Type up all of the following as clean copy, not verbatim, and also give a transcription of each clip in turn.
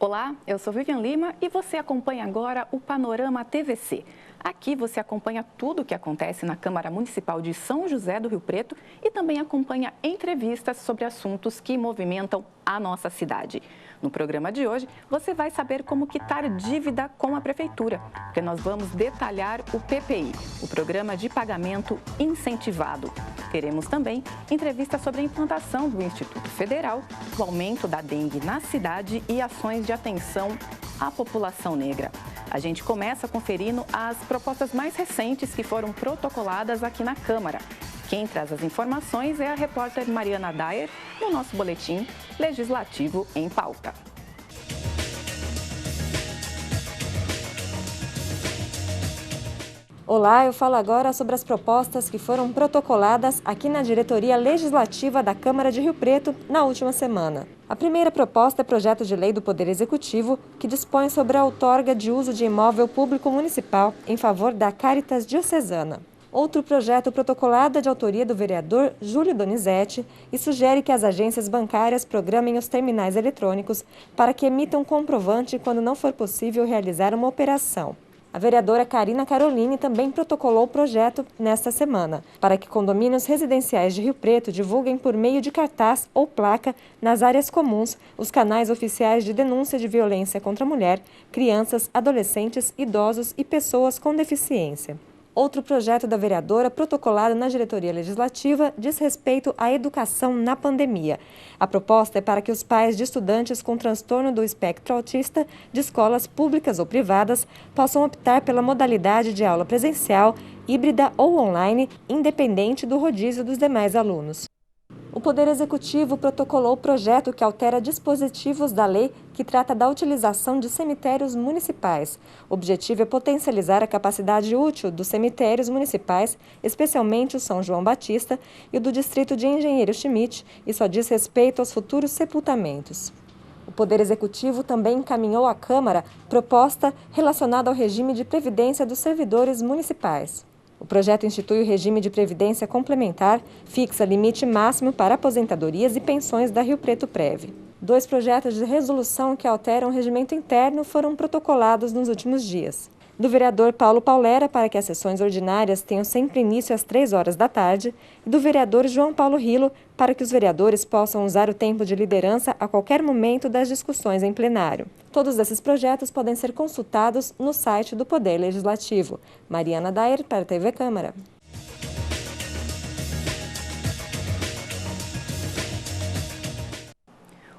Olá, eu sou Vivian Lima e você acompanha agora o Panorama TVC. Aqui você acompanha tudo o que acontece na Câmara Municipal de São José do Rio Preto e também acompanha entrevistas sobre assuntos que movimentam a nossa cidade. No programa de hoje, você vai saber como quitar dívida com a Prefeitura, porque nós vamos detalhar o PPI, o Programa de Pagamento Incentivado. Teremos também entrevistas sobre a implantação do Instituto Federal, o aumento da dengue na cidade e ações de atenção à população negra. A gente começa conferindo as propostas mais recentes que foram protocoladas aqui na Câmara. Quem traz as informações é a repórter Mariana Dayer, no nosso boletim Legislativo em Pauta. Olá, eu falo agora sobre as propostas que foram protocoladas aqui na Diretoria Legislativa da Câmara de Rio Preto na última semana. A primeira proposta é projeto de lei do Poder Executivo que dispõe sobre a outorga de uso de imóvel público municipal em favor da Caritas Diocesana. Outro projeto protocolado é de autoria do vereador Júlio Donizete e sugere que as agências bancárias programem os terminais eletrônicos para que emitam comprovante quando não for possível realizar uma operação. A vereadora Karina Caroline também protocolou o projeto nesta semana, para que condomínios residenciais de Rio Preto divulguem por meio de cartaz ou placa nas áreas comuns os canais oficiais de denúncia de violência contra a mulher, crianças, adolescentes, idosos e pessoas com deficiência. Outro projeto da vereadora, protocolado na diretoria legislativa, diz respeito à educação na pandemia. A proposta é para que os pais de estudantes com transtorno do espectro autista de escolas públicas ou privadas possam optar pela modalidade de aula presencial, híbrida ou online, independente do rodízio dos demais alunos. O Poder Executivo protocolou o projeto que altera dispositivos da lei que trata da utilização de cemitérios municipais. O objetivo é potencializar a capacidade útil dos cemitérios municipais, especialmente o São João Batista e o do distrito de Engenheiro Schmidt, e só diz respeito aos futuros sepultamentos. O Poder Executivo também encaminhou à Câmara proposta relacionada ao regime de previdência dos servidores municipais. O projeto institui o regime de previdência complementar, fixa limite máximo para aposentadorias e pensões da Rio Preto Prev. 2 projetos de resolução que alteram o regimento interno foram protocolados nos últimos dias. Do vereador Paulo Paulera, para que as sessões ordinárias tenham sempre início às 3 horas da tarde, e do vereador João Paulo Rilo, para que os vereadores possam usar o tempo de liderança a qualquer momento das discussões em plenário. Todos esses projetos podem ser consultados no site do Poder Legislativo. Mariana Dayer, para a TV Câmara.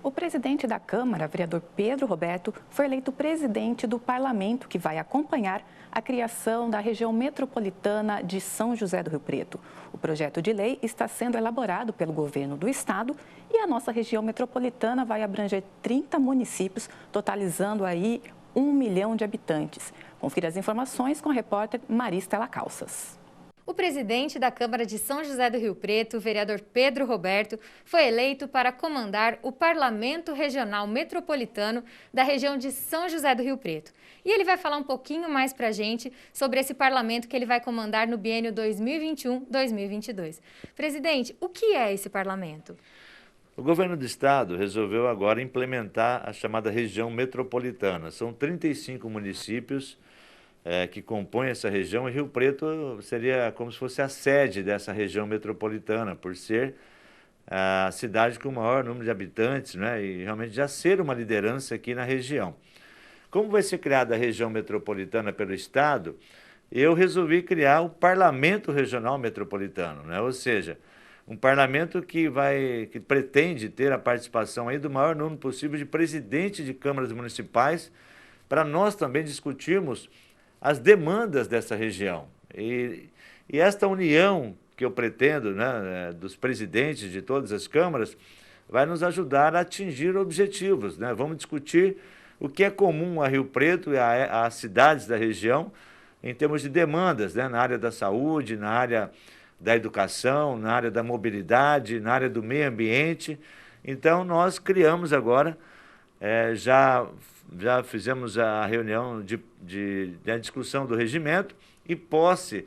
O presidente da Câmara, vereador Pedro Roberto, foi eleito presidente do Parlamento, que vai acompanhar a criação da região metropolitana de São José do Rio Preto. O projeto de lei está sendo elaborado pelo governo do estado e a nossa região metropolitana vai abranger 30 municípios, totalizando aí 1 milhão de habitantes. Confira as informações com a repórter Maristela Calças. O presidente da Câmara de São José do Rio Preto, o vereador Pedro Roberto, foi eleito para comandar o Parlamento Regional Metropolitano da região de São José do Rio Preto. E ele vai falar um pouquinho mais para a gente sobre esse parlamento que ele vai comandar no biênio 2021-2022. Presidente, o que é esse parlamento? O governo do estado resolveu agora implementar a chamada região metropolitana. São 35 municípios que compõem essa região, e Rio Preto seria como se fosse a sede dessa região metropolitana, por ser a cidade com o maior número de habitantes, né, e realmente já ser uma liderança aqui na região. Como vai ser criada a região metropolitana pelo estado, eu resolvi criar o Parlamento Regional Metropolitano, né, ou seja, um parlamento que pretende ter a participação aí do maior número possível de presidentes de câmaras municipais, para nós também discutirmos as demandas dessa região. E esta união que eu pretendo, né, dos presidentes de todas as câmaras, vai nos ajudar a atingir objetivos, né? Vamos discutir o que é comum a Rio Preto e às cidades da região, em termos de demandas, né, na área da saúde, na área da educação, na área da mobilidade, na área do meio ambiente. Então, nós criamos agora, já fizemos a reunião da discussão do regimento e posse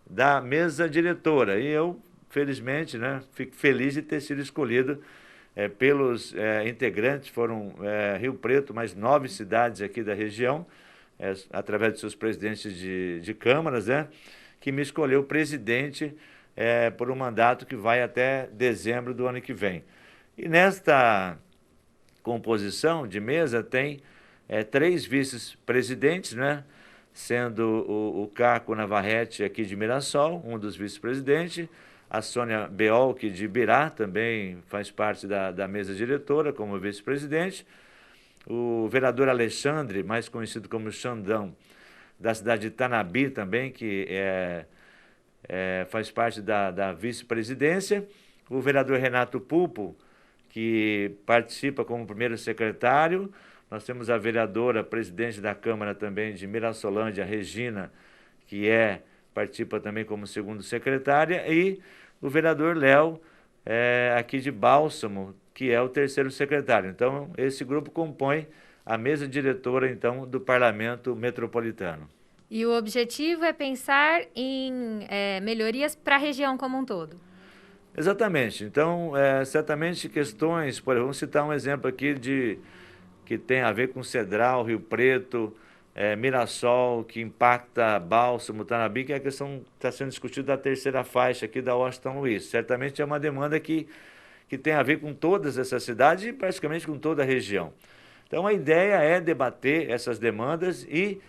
da mesa diretora. E eu, felizmente, né, fico feliz de ter sido escolhido pelos integrantes, foram Rio Preto, mais 9 cidades aqui da região, através de seus presidentes de câmaras, né, que me escolheu presidente por um mandato que vai até dezembro do ano que vem. E nesta composição de mesa tem 3 vice-presidentes, né, sendo o Caco Navarrete aqui de Mirassol, um dos vice-presidentes, a Sônia Beolk de Ibirá, também faz parte da mesa diretora como vice-presidente, o vereador Alexandre, mais conhecido como Xandão, da cidade de Tanabi também, que faz parte da vice-presidência, o vereador Renato Pulpo, que participa como primeiro secretário. Nós temos a vereadora, presidente da Câmara também de Mirassolândia, Regina, que participa também como segundo secretária, e o vereador Léo, aqui de Bálsamo, que é o terceiro secretário. Então, esse grupo compõe a mesa diretora, então, do Parlamento Metropolitano. E o objetivo é pensar em melhorias para a região como um todo. Exatamente. Então, certamente questões, por exemplo, vamos citar um exemplo aqui que tem a ver com Cedral, Rio Preto, Mirassol, que impacta Bálsamo, Tanabi, que é a questão que está sendo discutida da terceira faixa aqui da Washington Luiz. Certamente é uma demanda que tem a ver com todas essas cidades e praticamente com toda a região. Então, a ideia é debater essas demandas e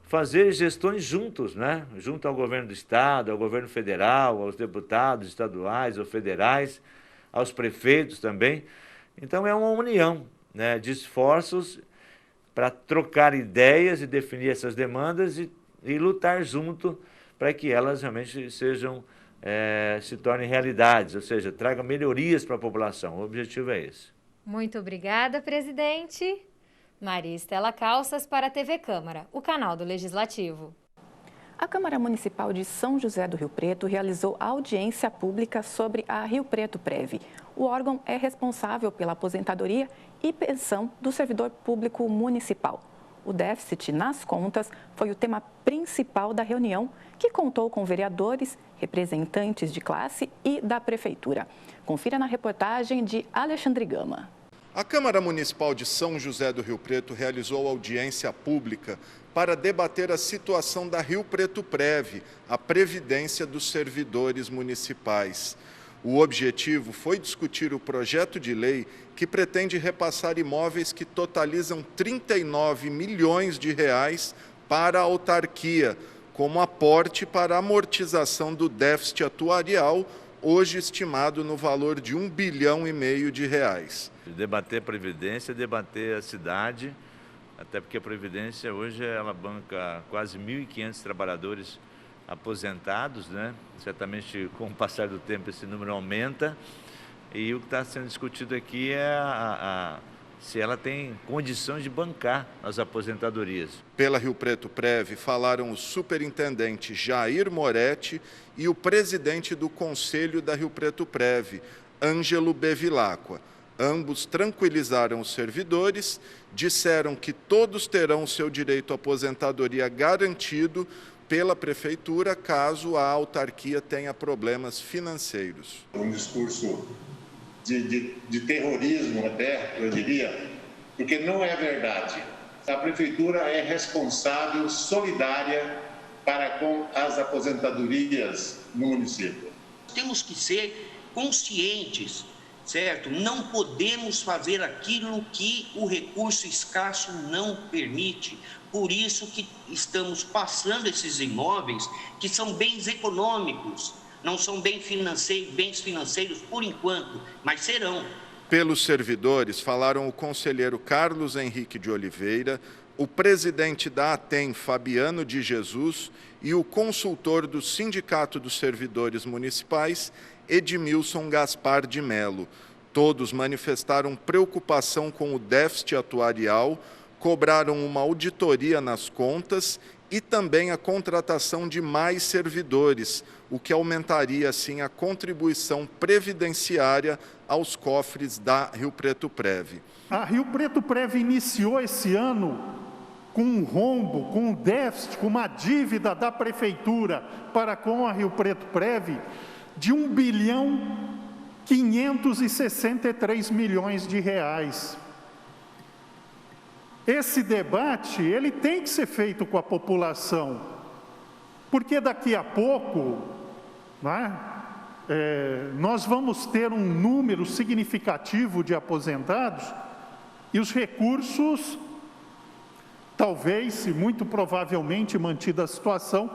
fazer gestões juntos, né? Junto ao governo do Estado, ao governo federal, aos deputados estaduais ou federais, aos prefeitos também. Então, é uma união, né, de esforços para trocar ideias e definir essas demandas e lutar junto para que elas realmente se tornem realidades, ou seja, tragam melhorias para a população. O objetivo é esse. Muito obrigada, presidente. Maria Estela Calças para a TV Câmara, o canal do Legislativo. A Câmara Municipal de São José do Rio Preto realizou audiência pública sobre a Rio Preto Prev. O órgão é responsável pela aposentadoria e pensão do servidor público municipal. O déficit nas contas foi o tema principal da reunião, que contou com vereadores, representantes de classe e da Prefeitura. Confira na reportagem de Alexandre Gama. A Câmara Municipal de São José do Rio Preto realizou audiência pública para debater a situação da Rio Preto Prev, a previdência dos servidores municipais. O objetivo foi discutir o projeto de lei que pretende repassar imóveis que totalizam 39 milhões de reais para a autarquia, como aporte para a amortização do déficit atuarial, hoje estimado no valor de R$1,5 bilhão de reais. Debater a Previdência, debater a cidade, até porque a Previdência hoje ela banca quase 1.500 trabalhadores aposentados, né? Certamente com o passar do tempo esse número aumenta e o que está sendo discutido aqui é se ela tem condições de bancar as aposentadorias. Pela Rio Preto Prev falaram o superintendente Jair Moretti e o presidente do Conselho da Rio Preto Prev, Ângelo Bevilacqua. Ambos tranquilizaram os servidores, disseram que todos terão seu direito à aposentadoria garantido pela Prefeitura, caso a autarquia tenha problemas financeiros. Um discurso de terrorismo até, eu diria, porque não é verdade. A Prefeitura é responsável, solidária para com as aposentadorias no município. Temos que ser conscientes, certo? Não podemos fazer aquilo que o recurso escasso não permite. Por isso que estamos passando esses imóveis que são bens econômicos, não são bens financeiros por enquanto, mas serão. Pelos servidores falaram o conselheiro Carlos Henrique de Oliveira, o presidente da ATEM, Fabiano de Jesus, e o consultor do Sindicato dos Servidores Municipais, Edmilson Gaspar de Melo. Todos manifestaram preocupação com o déficit atuarial, cobraram uma auditoria nas contas e também a contratação de mais servidores, o que aumentaria, assim, a contribuição previdenciária aos cofres da Rio Preto Prev. A Rio Preto Prev iniciou esse ano com um rombo, com um déficit, com uma dívida da Prefeitura para com a Rio Preto Prev de R$1,3 563 milhões de reais. Esse debate, ele tem que ser feito com a população, porque daqui a pouco, nós vamos ter um número significativo de aposentados e os recursos, talvez, e muito provavelmente mantida a situação,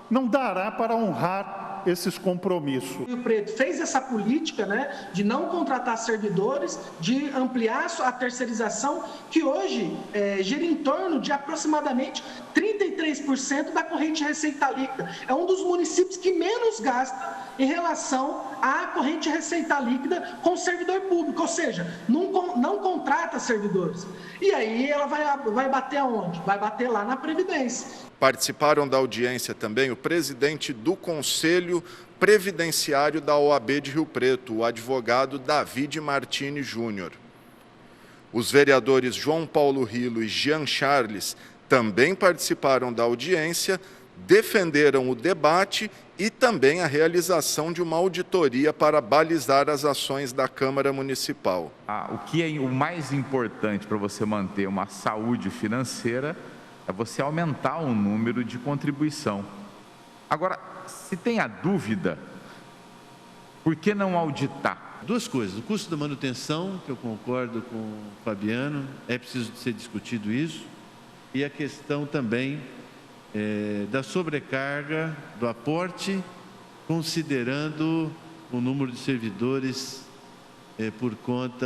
não dará para honrar esses compromissos. O Rio Preto fez essa política, de não contratar servidores, de ampliar a terceirização, que hoje gira em torno de aproximadamente 33% da corrente de receita líquida. É um dos municípios que menos gasta em relação à corrente de receita líquida com o servidor público, ou seja, não contrata servidores. E aí ela vai bater aonde? Vai bater lá na Previdência. Participaram da audiência também o presidente do Conselho Previdenciário da OAB de Rio Preto, o advogado David Martini Júnior. Os vereadores João Paulo Rilo e Jean Charles também participaram da audiência, defenderam o debate e também a realização de uma auditoria para balizar as ações da Câmara Municipal. O que é o mais importante para você manter uma saúde financeira é você aumentar o número de contribuição. Agora, se tem a dúvida, por que não auditar? Duas coisas. O custo da manutenção, que eu concordo com o Fabiano, é preciso ser discutido isso, e a questão também da sobrecarga do aporte, considerando o número de servidores por conta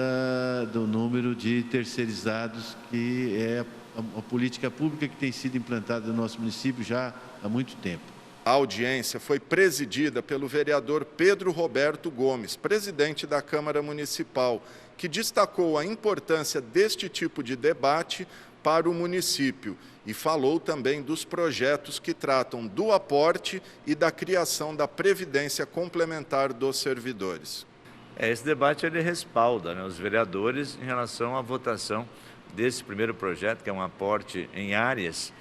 do número de terceirizados, que é a política pública que tem sido implantada no nosso município já há muito tempo. A audiência foi presidida pelo vereador Pedro Roberto Gomes, presidente da Câmara Municipal, que destacou a importância deste tipo de debate para o município e falou também dos projetos que tratam do aporte e da criação da previdência complementar dos servidores. Esse debate ele respalda os vereadores em relação à votação desse primeiro projeto, que é um aporte em áreas,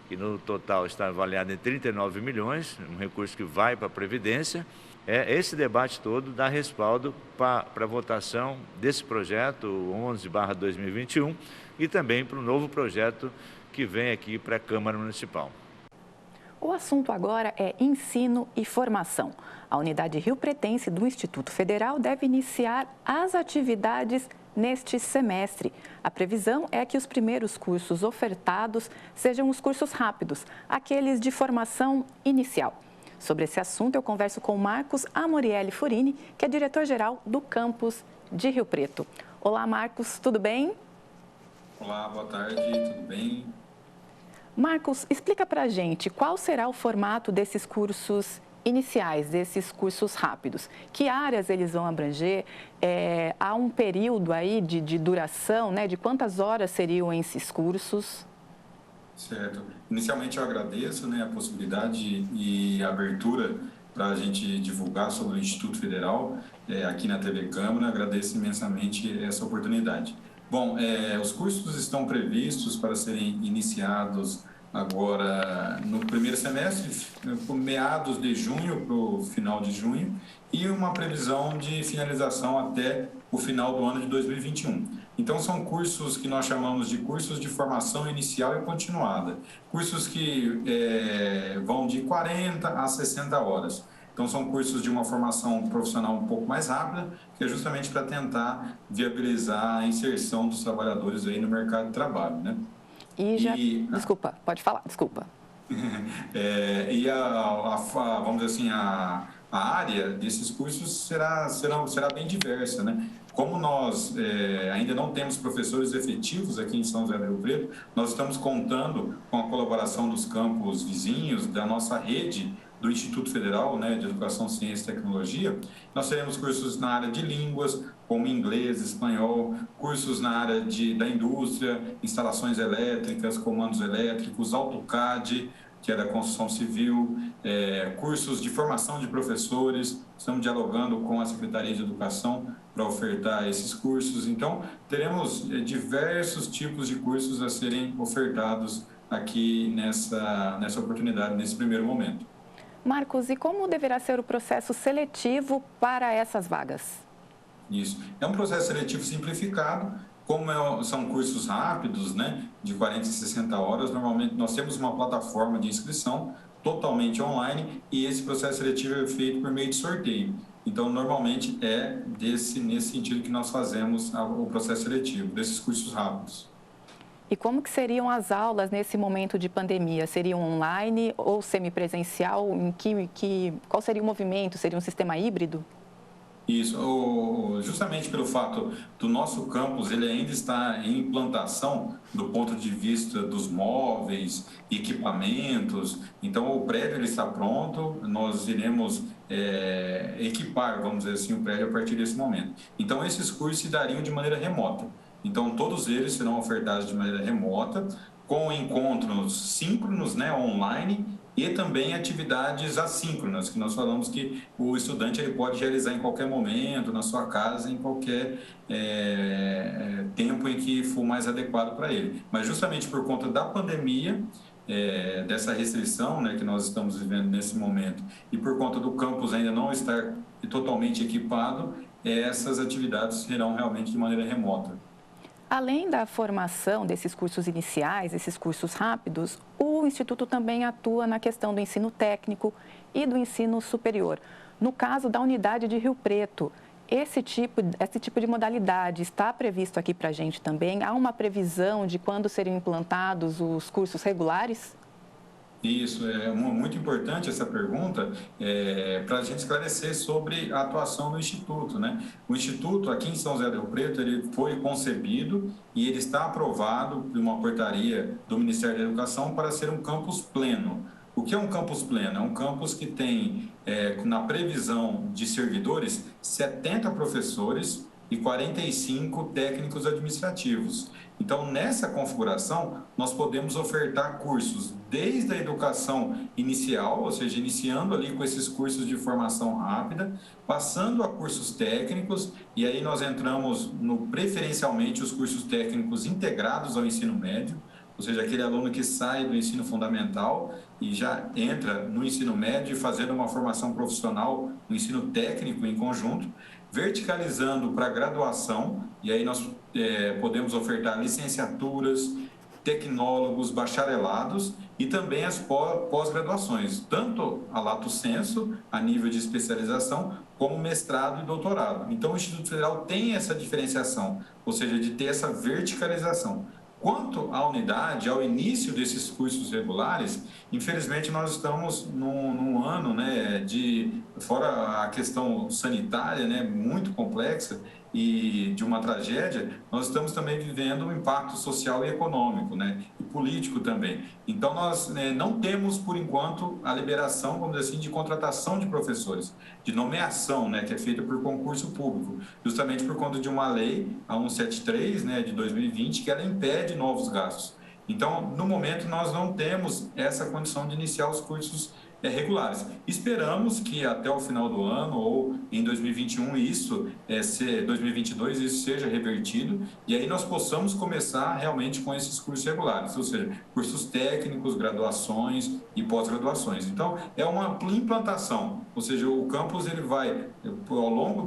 que no total está avaliado em 39 milhões, um recurso que vai para a Previdência. Esse debate todo dá respaldo para a votação desse projeto 11/2021 e também para o novo projeto que vem aqui para a Câmara Municipal. O assunto agora é ensino e formação. A unidade rio-pretense do Instituto Federal deve iniciar as atividades neste semestre. A previsão é que os primeiros cursos ofertados sejam os cursos rápidos, aqueles de formação inicial. Sobre esse assunto, eu converso com Marcos Amorielli Furini, que é diretor-geral do campus de Rio Preto. Olá, Marcos, tudo bem? Olá, boa tarde, tudo bem? Marcos, explica pra gente qual será o formato desses cursos iniciais, desses cursos rápidos. Que áreas eles vão abranger? Há um período aí de duração, de quantas horas seriam esses cursos? Certo. Inicialmente eu agradeço a possibilidade e a abertura para a gente divulgar sobre o Instituto Federal aqui na TV Câmara. Agradeço imensamente essa oportunidade. Bom, os cursos estão previstos para serem iniciados agora no primeiro semestre, por meados de junho para o final de junho, e uma previsão de finalização até o final do ano de 2021. Então, são cursos que nós chamamos de cursos de formação inicial e continuada, cursos que vão de 40 a 60 horas. Então, são cursos de uma formação profissional um pouco mais rápida, que é justamente para tentar viabilizar a inserção dos trabalhadores aí no mercado de trabalho, né? Desculpa, pode falar, desculpa. Vamos dizer assim, a área desses cursos será bem diversa, né? Como nós ainda não temos professores efetivos aqui em São José do Rio Preto, nós estamos contando com a colaboração dos campos vizinhos, da nossa rede do Instituto Federal de Educação, Ciência e Tecnologia. Nós teremos cursos na área de línguas, como inglês, espanhol, cursos na área da indústria, instalações elétricas, comandos elétricos, AutoCAD, que é da construção civil, cursos de formação de professores. Estamos dialogando com a Secretaria de Educação para ofertar esses cursos. Então, teremos diversos tipos de cursos a serem ofertados aqui nessa oportunidade, nesse primeiro momento. Marcos, e como deverá ser o processo seletivo para essas vagas? Isso. É um processo seletivo simplificado, como são cursos rápidos, né, de 40 e 60 horas, normalmente nós temos uma plataforma de inscrição totalmente online e esse processo seletivo é feito por meio de sorteio. Então, normalmente é nesse sentido que nós fazemos o processo seletivo, desses cursos rápidos. E como que seriam as aulas nesse momento de pandemia? Seriam online ou semipresencial? Qual seria o movimento? Seria um sistema híbrido? Isso, justamente pelo fato do nosso campus, ele ainda está em implantação do ponto de vista dos móveis, equipamentos. Então, o prédio ele está pronto, nós iremos equipar, vamos dizer assim, o prédio a partir desse momento. Então, esses cursos se dariam de maneira remota. Então, todos eles serão ofertados de maneira remota, com encontros síncronos, né, online, e também atividades assíncronas, que nós falamos que o estudante ele pode realizar em qualquer momento, na sua casa, em qualquer tempo em que for mais adequado para ele. Mas justamente por conta da pandemia, dessa restrição, né, que nós estamos vivendo nesse momento, e por conta do campus ainda não estar totalmente equipado, essas atividades serão realmente de maneira remota. Além da formação desses cursos iniciais, esses cursos rápidos, o Instituto também atua na questão do ensino técnico e do ensino superior. No caso da unidade de Rio Preto, esse tipo de modalidade está previsto aqui para a gente também? Há uma previsão de quando seriam implantados os cursos regulares? Isso, é muito importante essa pergunta para a gente esclarecer sobre a atuação do Instituto, né? O Instituto aqui em São José do Rio Preto, ele foi concebido e ele está aprovado por uma portaria do Ministério da Educação para ser um campus pleno. O que é um campus pleno? É um campus que tem, na previsão de servidores, 70 professores e 45 técnicos administrativos. Então, nessa configuração, nós podemos ofertar cursos desde a educação inicial, ou seja, iniciando ali com esses cursos de formação rápida, passando a cursos técnicos, e aí nós entramos preferencialmente os cursos técnicos integrados ao ensino médio, ou seja, aquele aluno que sai do ensino fundamental e já entra no ensino médio fazendo uma formação profissional, no ensino técnico em conjunto, verticalizando para graduação, e aí nós podemos ofertar licenciaturas, tecnólogos, bacharelados e também as pós-graduações, tanto a lato sensu, a nível de especialização, como mestrado e doutorado. Então, o Instituto Federal tem essa diferenciação, ou seja, de ter essa verticalização. Quanto à unidade, ao início desses cursos regulares, infelizmente nós estamos num ano, né, fora a questão sanitária, né, muito complexa e de uma tragédia, nós estamos também vivendo um impacto social e econômico, né, e político também. Então nós não temos, por enquanto, a liberação, vamos dizer assim, de contratação de professores, de nomeação, né, que é feita por concurso público, justamente por conta de uma lei, a 173, né, de 2020, que ela impede novos gastos. Então, no momento, nós não temos essa condição de iniciar os cursos regulares. Esperamos que até o final do ano ou em 2021 2022 isso seja revertido e aí nós possamos começar realmente com esses cursos regulares, ou seja, cursos técnicos, graduações e pós-graduações. Então, é uma implantação, ou seja, o campus ele vai, ao longo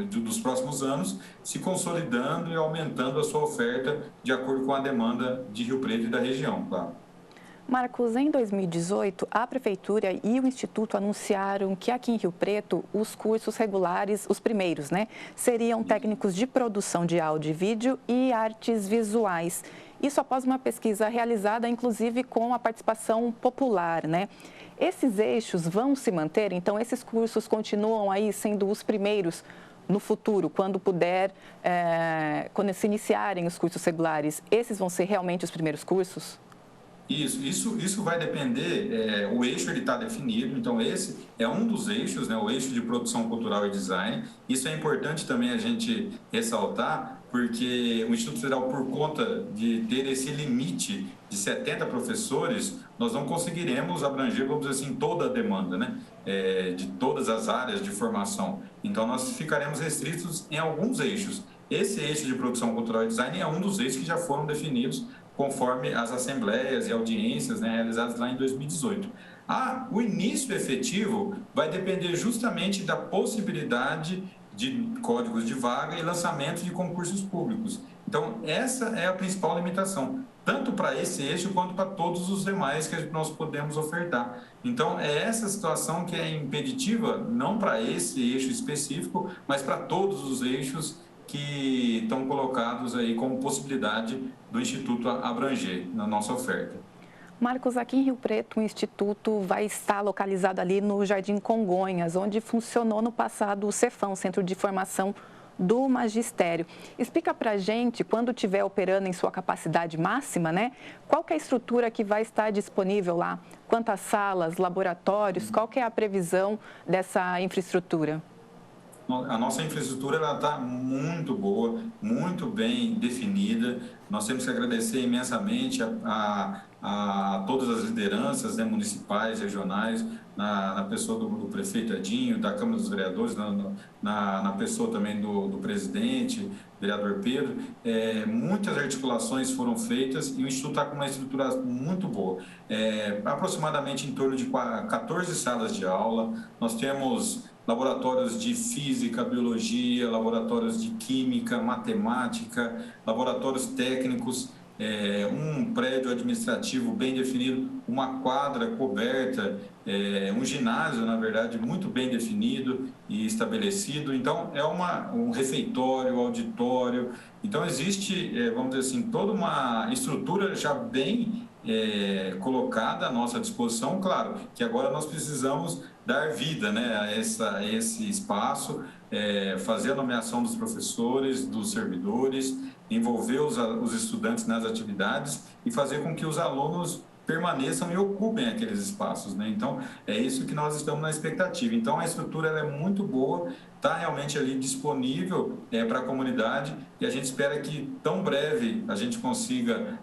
dos próximos anos, se consolidando e aumentando a sua oferta de acordo com a demanda de Rio Preto e da região, claro. Marcos, em 2018, a Prefeitura e o Instituto anunciaram que aqui em Rio Preto, os cursos regulares, os primeiros, né, seriam técnicos de produção de áudio e vídeo e artes visuais. Isso após uma pesquisa realizada, inclusive, com a participação popular, né? Esses eixos vão se manter? Então, esses cursos continuam aí sendo os primeiros no futuro, quando quando se iniciarem os cursos regulares, esses vão ser realmente os primeiros cursos? Isso vai depender, o eixo ele está definido, então esse é um dos eixos, né, o eixo de produção cultural e design. Isso é importante também a gente ressaltar, porque o Instituto Federal, por conta de ter esse limite de 70 professores, nós não conseguiremos abranger, vamos dizer assim, toda a demanda, né, de todas as áreas de formação. Então, nós ficaremos restritos em alguns eixos. Esse eixo de produção cultural e design é um dos eixos que já foram definidos conforme as assembleias e audiências, né, realizadas lá em 2018. O início efetivo vai depender justamente da possibilidade de códigos de vaga e lançamento de concursos públicos. Então, essa é a principal limitação, tanto para esse eixo quanto para todos os demais que nós podemos ofertar. Então, é essa situação que é impeditiva, não para esse eixo específico, mas para todos os eixos que estão colocados aí como possibilidade do Instituto abranger na nossa oferta. Marcos, aqui em Rio Preto, o Instituto vai estar localizado ali no Jardim Congonhas, onde funcionou no passado o Cefam, Centro de Formação do Magistério. Explica para a gente, quando estiver operando em sua capacidade máxima, né? Qual que é a estrutura que vai estar disponível lá? Quantas salas, laboratórios, qual que é a previsão dessa infraestrutura? A nossa infraestrutura está muito boa, muito bem definida. Nós temos que agradecer imensamente a todas as lideranças, né, municipais, regionais, na pessoa do prefeito Edinho, da Câmara dos Vereadores, na pessoa também do presidente, vereador Pedro. Muitas articulações foram feitas e o Instituto está com uma estrutura muito boa. Aproximadamente em torno de 14 salas de aula. Nós temos laboratórios de física, biologia, laboratórios de química, matemática, laboratórios técnicos, um prédio administrativo bem definido, uma quadra coberta, um ginásio, na verdade, muito bem definido e estabelecido. Então, é um refeitório, auditório. Então, existe, vamos dizer assim, toda uma estrutura já bem colocada à nossa disposição. Claro que agora nós precisamos dar vida, né, a esse espaço, fazer a nomeação dos professores, dos servidores, envolver os estudantes nas atividades e fazer com que os alunos permaneçam e ocupem aqueles espaços, né? Então, é isso que nós estamos na expectativa. Então, a estrutura ela é muito boa, está realmente ali disponível para a comunidade e a gente espera que tão breve a gente consiga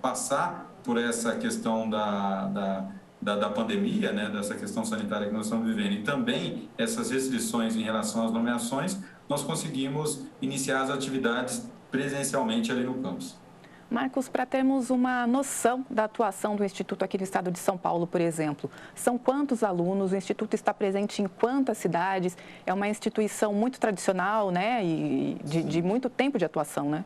passar por essa questão da pandemia, né, dessa questão sanitária que nós estamos vivendo e também essas restrições em relação às nomeações, nós conseguimos iniciar as atividades presencialmente ali no campus. Marcos, para termos uma noção da atuação do Instituto aqui no estado de São Paulo, por exemplo, são quantos alunos? O Instituto está presente em quantas cidades? É uma instituição muito tradicional, né, e de muito tempo de atuação, né?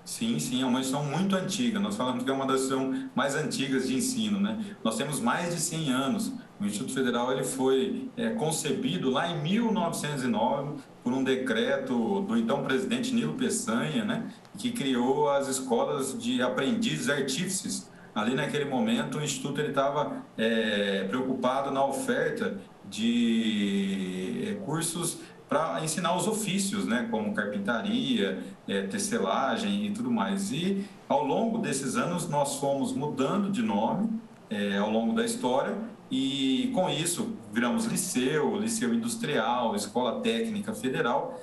Sim, é uma instituição muito antiga. Nós falamos que é uma das instituições mais antigas de ensino, né? Nós temos mais de 100 anos. O Instituto Federal ele foi concebido lá em 1909 por um decreto do então presidente Nilo Peçanha, né? Que criou as escolas de aprendizes artífices. Ali naquele momento o Instituto estava preocupado na oferta de cursos para ensinar os ofícios, né, como carpintaria, tecelagem e tudo mais. E ao longo desses anos nós fomos mudando de nome ao longo da história e com isso viramos liceu industrial, escola técnica federal.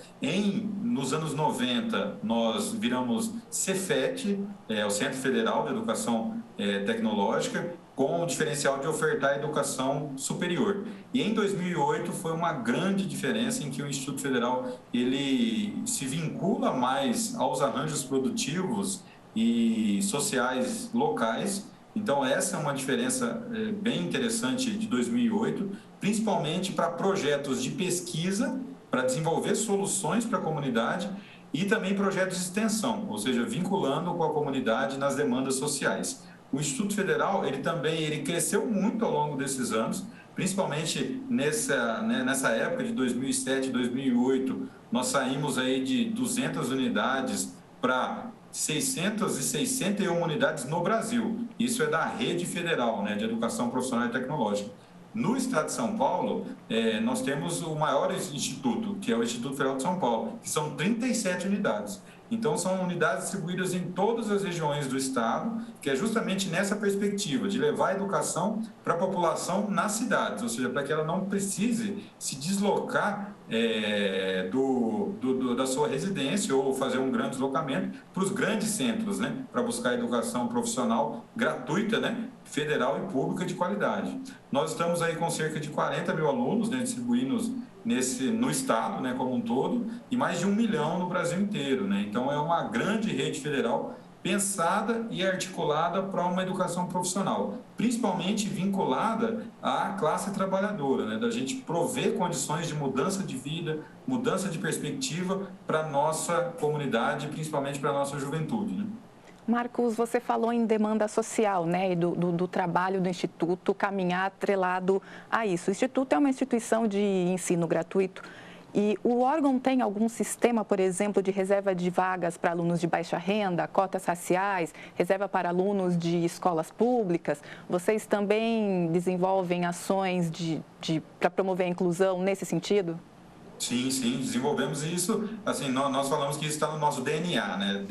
Nos anos 90 nós viramos Cefet, o Centro Federal de Educação Tecnológica, com o diferencial de ofertar educação superior. E em 2008 foi uma grande diferença em que o Instituto Federal ele se vincula mais aos arranjos produtivos e sociais locais. Então essa é uma diferença bem interessante de 2008, principalmente para projetos de pesquisa, para desenvolver soluções para a comunidade e também projetos de extensão, ou seja, vinculando com a comunidade nas demandas sociais. O Instituto Federal, ele cresceu muito ao longo desses anos, principalmente nessa época de 2007, 2008, nós saímos aí de 200 unidades para 661 unidades no Brasil. Isso é da rede federal, né, de educação profissional e tecnológica. No estado de São Paulo, nós temos o maior instituto, que é o Instituto Federal de São Paulo, que são 37 unidades. Então, são unidades distribuídas em todas as regiões do estado, que é justamente nessa perspectiva de levar a educação para a população nas cidades, ou seja, para que ela não precise se deslocar da sua residência ou fazer um grande deslocamento para os grandes centros, né, para buscar educação profissional gratuita, né, federal e pública de qualidade. Nós estamos aí com cerca de 40 mil alunos, né, distribuídos no estado, né, como um todo, e mais de 1 milhão no Brasil inteiro, né? Então é uma grande rede federal pensada e articulada para uma educação profissional, principalmente vinculada à classe trabalhadora, né? Da gente prover condições de mudança de vida, mudança de perspectiva para a nossa comunidade, principalmente para a nossa juventude, né? Marcos, você falou em demanda social, né, e do trabalho do Instituto caminhar atrelado a isso. O Instituto é uma instituição de ensino gratuito e o órgão tem algum sistema, por exemplo, de reserva de vagas para alunos de baixa renda, cotas raciais, reserva para alunos de escolas públicas? Vocês também desenvolvem ações para promover a inclusão nesse sentido? Sim, desenvolvemos isso, assim, nós falamos que isso está no nosso DNA, né?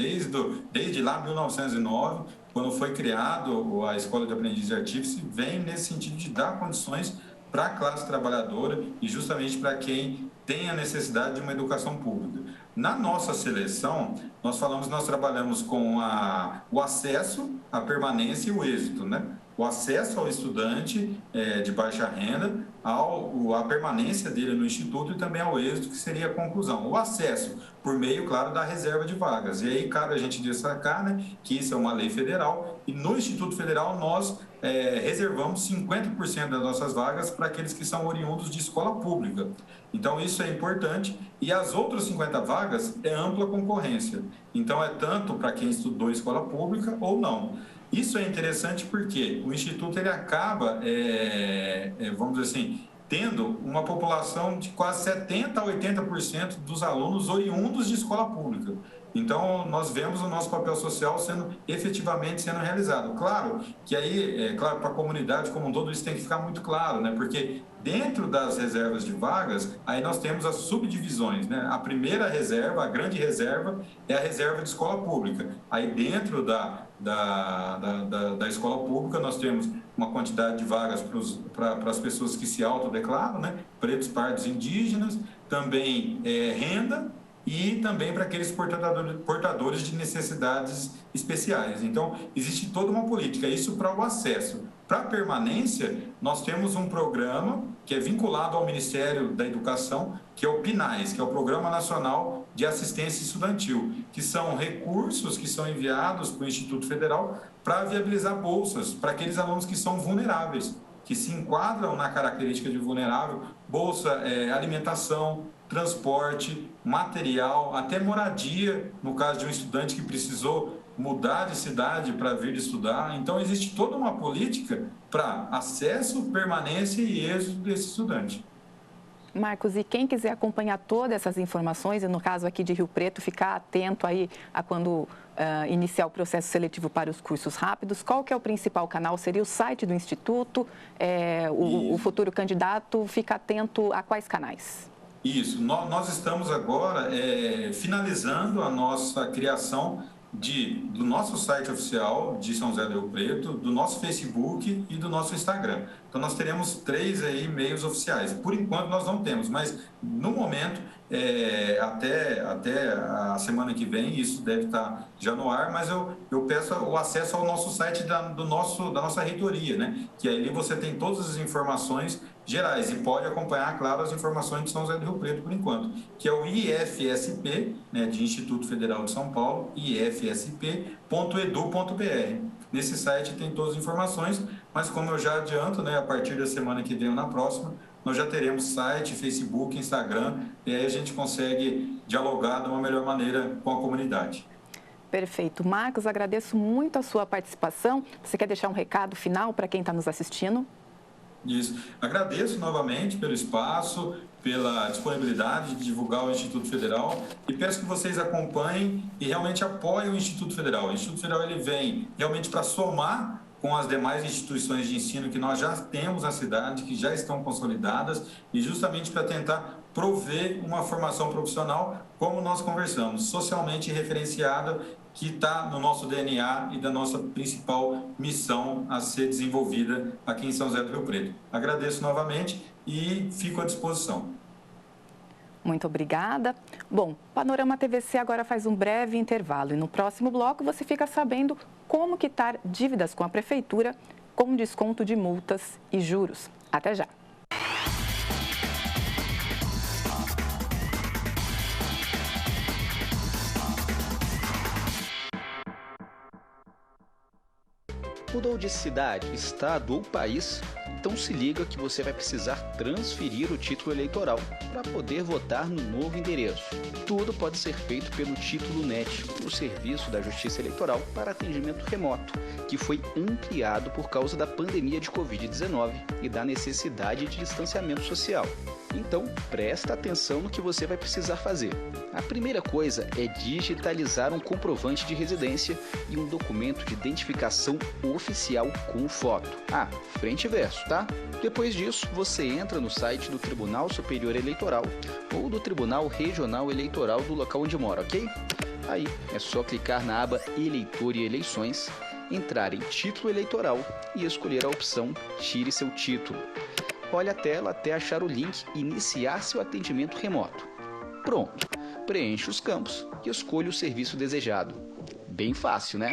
Desde lá, 1909, quando foi criado a Escola de Aprendiz de Artífice, vem nesse sentido de dar condições para a classe trabalhadora e justamente para quem tem a necessidade de uma educação pública. Na nossa seleção, nós trabalhamos com o acesso, a permanência e o êxito, né? O acesso ao estudante de baixa renda, a permanência dele no Instituto e também ao êxito, que seria a conclusão. O acesso por meio, claro, da reserva de vagas. E aí cabe a gente destacar, né, que isso é uma lei federal e no Instituto Federal nós reservamos 50% das nossas vagas para aqueles que são oriundos de escola pública. Então isso é importante e as outras 50 vagas é ampla concorrência. Então é tanto para quem estudou em escola pública ou não. Isso é interessante porque o Instituto ele acaba, vamos dizer assim, tendo uma população de quase 70% a 80% dos alunos oriundos de escola pública. Então, nós vemos o nosso papel social efetivamente sendo realizado. Claro que aí, para a comunidade como um todo, isso tem que ficar muito claro, né? Porque dentro das reservas de vagas, aí nós temos as subdivisões, né? A primeira reserva, a grande reserva, é a reserva de escola pública. Aí dentro da escola pública, nós temos uma quantidade de vagas para as pessoas que se autodeclaram, né? Pretos, pardos, indígenas, também renda, e também para aqueles portadores de necessidades especiais. Então, existe toda uma política, isso para o acesso. Para a permanência, nós temos um programa que é vinculado ao Ministério da Educação, que é o PNAES, que é o Programa Nacional de Assistência Estudantil, que são recursos que são enviados para o Instituto Federal para viabilizar bolsas para aqueles alunos que são vulneráveis, que se enquadram na característica de vulnerável, bolsa alimentação, transporte, material, até moradia, no caso de um estudante que precisou mudar de cidade para vir estudar. Então, existe toda uma política para acesso, permanência e êxito desse estudante. Marcos, e quem quiser acompanhar todas essas informações, e no caso aqui de Rio Preto, ficar atento aí a quando iniciar o processo seletivo para os cursos rápidos, qual que é o principal canal? Seria o site do Instituto? O futuro candidato fica atento a quais canais? Isso, nós estamos agora finalizando a nossa criação do nosso site oficial de São José do Rio Preto, do nosso Facebook e do nosso Instagram. Então, nós teremos 3 aí meios oficiais. Por enquanto, nós não temos, mas no momento, até a semana que vem, isso deve estar já no ar, mas eu peço o acesso ao nosso site da nossa reitoria, né? Que ali você tem todas as informações gerais e pode acompanhar, claro, as informações de São José do Rio Preto, por enquanto, que é o IFSP, né, de Instituto Federal de São Paulo, ifsp.edu.br. Nesse site tem todas as informações, mas como eu já adianto, né, a partir da semana que vem ou na próxima, nós já teremos site, Facebook, Instagram, e aí a gente consegue dialogar de uma melhor maneira com a comunidade. Perfeito. Marcos, agradeço muito a sua participação. Você quer deixar um recado final para quem está nos assistindo? Isso. Agradeço novamente pelo espaço, pela disponibilidade de divulgar o Instituto Federal e peço que vocês acompanhem e realmente apoiem o Instituto Federal. O Instituto Federal ele vem realmente para somar com as demais instituições de ensino que nós já temos na cidade, que já estão consolidadas e justamente para tentar prover uma formação profissional, como nós conversamos, socialmente referenciada, que está no nosso DNA e da nossa principal missão a ser desenvolvida aqui em São José do Rio Preto. Agradeço novamente e fico à disposição. Muito obrigada. Bom, Panorama TVC agora faz um breve intervalo e no próximo bloco você fica sabendo como quitar dívidas com a Prefeitura com desconto de multas e juros. Até já! Mudou de cidade, estado ou país? Então se liga que você vai precisar transferir o título eleitoral para poder votar no novo endereço. Tudo pode ser feito pelo Título NET, o Serviço da Justiça Eleitoral para atendimento remoto, que foi ampliado por causa da pandemia de Covid-19 e da necessidade de distanciamento social. Então, presta atenção no que você vai precisar fazer. A primeira coisa é digitalizar um comprovante de residência e um documento de identificação oficial com foto. Frente e verso, tá? Depois disso, você entra no site do Tribunal Superior Eleitoral ou do Tribunal Regional Eleitoral do local onde mora, ok? Aí é só clicar na aba Eleitor e Eleições, entrar em Título Eleitoral e escolher a opção Tire seu título. Olhe a tela até achar o link Iniciar seu atendimento remoto. Pronto, preencha os campos e escolha o serviço desejado. Bem fácil, né?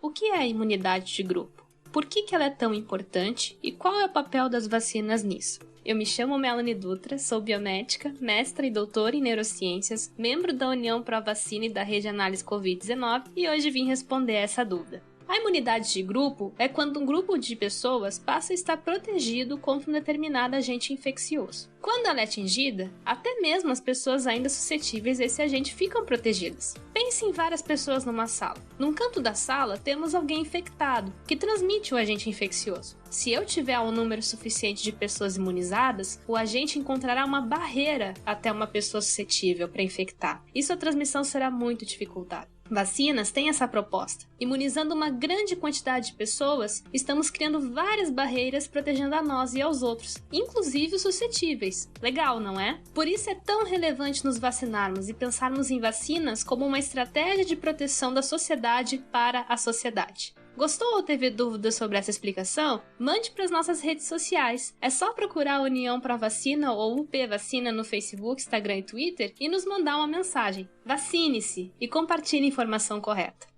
O que é a imunidade de grupo? Por que ela é tão importante e qual é o papel das vacinas nisso? Eu me chamo Melanie Dutra, sou biomédica, mestra e doutora em neurociências, membro da União Pró-Vacina e da Rede Análise Covid-19 e hoje vim responder essa dúvida. A imunidade de grupo é quando um grupo de pessoas passa a estar protegido contra um determinado agente infeccioso. Quando ela é atingida, até mesmo as pessoas ainda suscetíveis a esse agente ficam protegidas. Pense em várias pessoas numa sala. Num canto da sala temos alguém infectado, que transmite o agente infeccioso. Se eu tiver um número suficiente de pessoas imunizadas, o agente encontrará uma barreira até uma pessoa suscetível para infectar. Isso a transmissão será muito dificultada. Vacinas têm essa proposta. Imunizando uma grande quantidade de pessoas, estamos criando várias barreiras protegendo a nós e aos outros, inclusive os suscetíveis. Legal, não é? Por isso é tão relevante nos vacinarmos e pensarmos em vacinas como uma estratégia de proteção da sociedade para a sociedade. Gostou ou teve dúvidas sobre essa explicação? Mande para as nossas redes sociais. É só procurar a União Pró-Vacina ou UP Vacina no Facebook, Instagram e Twitter e nos mandar uma mensagem. Vacine-se e compartilhe a informação correta.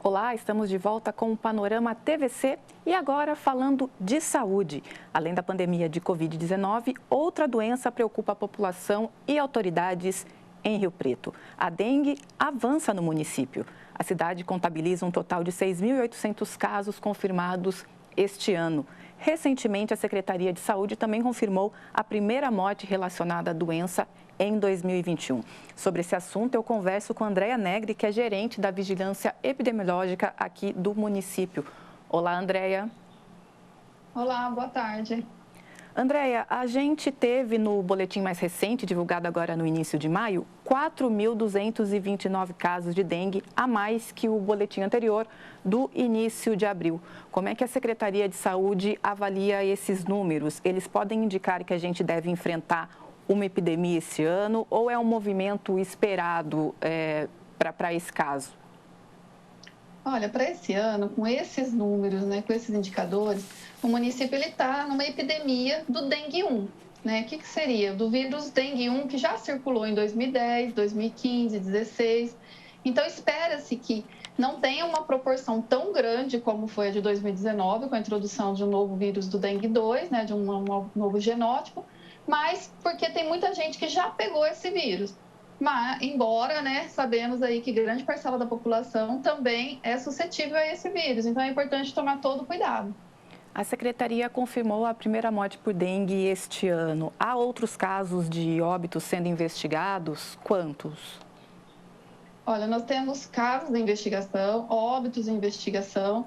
Olá, estamos de volta com o Panorama TVC e agora falando de saúde. Além da pandemia de Covid-19, outra doença preocupa a população e autoridades em Rio Preto. A dengue avança no município. A cidade contabiliza um total de 6.800 casos confirmados este ano. Recentemente, a Secretaria de Saúde também confirmou a primeira morte relacionada à doença em 2021. Sobre esse assunto, eu converso com Andréia Negri, que é gerente da Vigilância Epidemiológica aqui do município. Olá, Andréia. Olá, boa tarde. Andréia, a gente teve no boletim mais recente, divulgado agora no início de maio, 4.229 casos de dengue, a mais que o boletim anterior do início de abril. Como é que a Secretaria de Saúde avalia esses números? Eles podem indicar que a gente deve enfrentar uma epidemia esse ano ou é um movimento esperado para esse caso? Olha, para esse ano, com esses números, né, com esses indicadores, o município está numa epidemia do dengue 1. Né? O que seria? Do vírus dengue 1 que já circulou em 2010, 2015, 2016. Então, espera-se que não tenha uma proporção tão grande como foi a de 2019, com a introdução de um novo vírus do dengue 2, né, de um novo genótipo, mas porque tem muita gente que já pegou esse vírus. Mas, embora, né, sabemos aí que grande parcela da população também é suscetível a esse vírus, então é importante tomar todo cuidado. A Secretaria confirmou a primeira morte por dengue este ano. Há outros casos de óbitos sendo investigados? Quantos? Olha, nós temos casos de investigação, óbitos em investigação.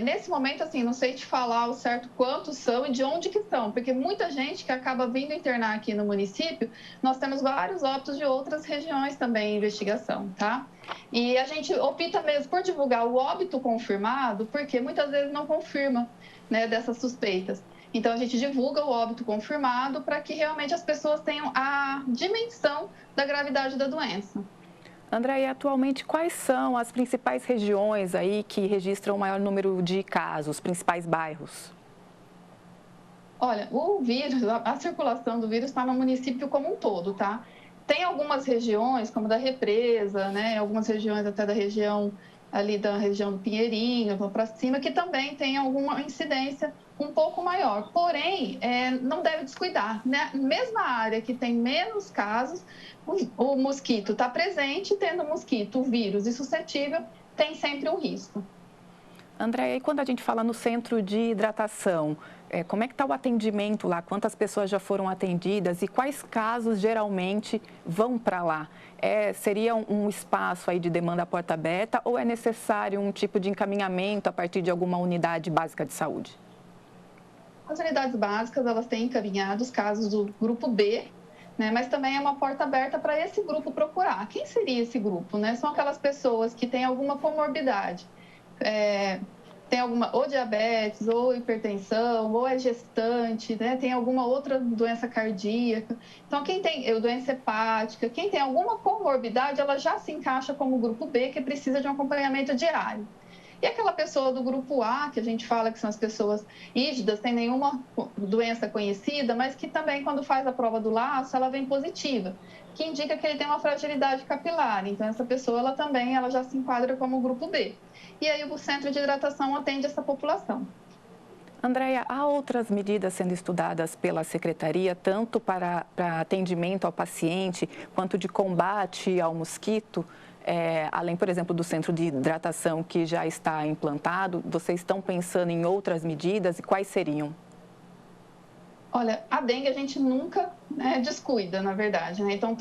Nesse momento, assim, não sei te falar ao certo quantos são e de onde que são, porque muita gente que acaba vindo internar aqui no município, nós temos vários óbitos de outras regiões também em investigação, tá? E a gente opta mesmo por divulgar o óbito confirmado, porque muitas vezes não confirma, né, dessas suspeitas. Então, a gente divulga o óbito confirmado para que realmente as pessoas tenham a dimensão da gravidade da doença. Andréia, atualmente quais são as principais regiões aí que registram o maior número de casos, os principais bairros? Olha, o vírus, a circulação do vírus está no município como um todo, tá? Tem algumas regiões, como da Represa, né? Algumas regiões até da região ali da região do Pinheirinho, para cima, que também tem alguma incidência um pouco maior. Porém, não deve descuidar, né? Mesma área que tem menos casos, o mosquito está presente, tendo mosquito, o vírus e suscetível, tem sempre um risco. Andréia, e quando a gente fala no centro de hidratação, como é que está o atendimento lá? Quantas pessoas já foram atendidas e quais casos geralmente vão para lá? Seria um espaço aí de demanda à porta aberta ou é necessário um tipo de encaminhamento a partir de alguma unidade básica de saúde? As unidades básicas, elas têm encaminhado os casos do grupo B, né, mas também é uma porta aberta para esse grupo procurar. Quem seria esse grupo? Né? São aquelas pessoas que têm alguma comorbidade. Tem alguma ou diabetes, ou hipertensão, ou é gestante, né? Tem alguma outra doença cardíaca. Então, quem tem doença hepática, quem tem alguma comorbidade, ela já se encaixa como grupo B, que precisa de um acompanhamento diário. E aquela pessoa do grupo A, que a gente fala que são as pessoas rígidas, sem nenhuma doença conhecida, mas que também, quando faz a prova do laço, ela vem positiva, que indica que ele tem uma fragilidade capilar. Então, essa pessoa, ela já se enquadra como grupo B. E aí, o centro de hidratação atende essa população. Andréia, há outras medidas sendo estudadas pela Secretaria, tanto para atendimento ao paciente, quanto de combate ao mosquito? Além, por exemplo, do centro de hidratação que já está implantado, vocês estão pensando em outras medidas e quais seriam? Olha, a dengue a gente nunca descuida, na verdade, né? Então,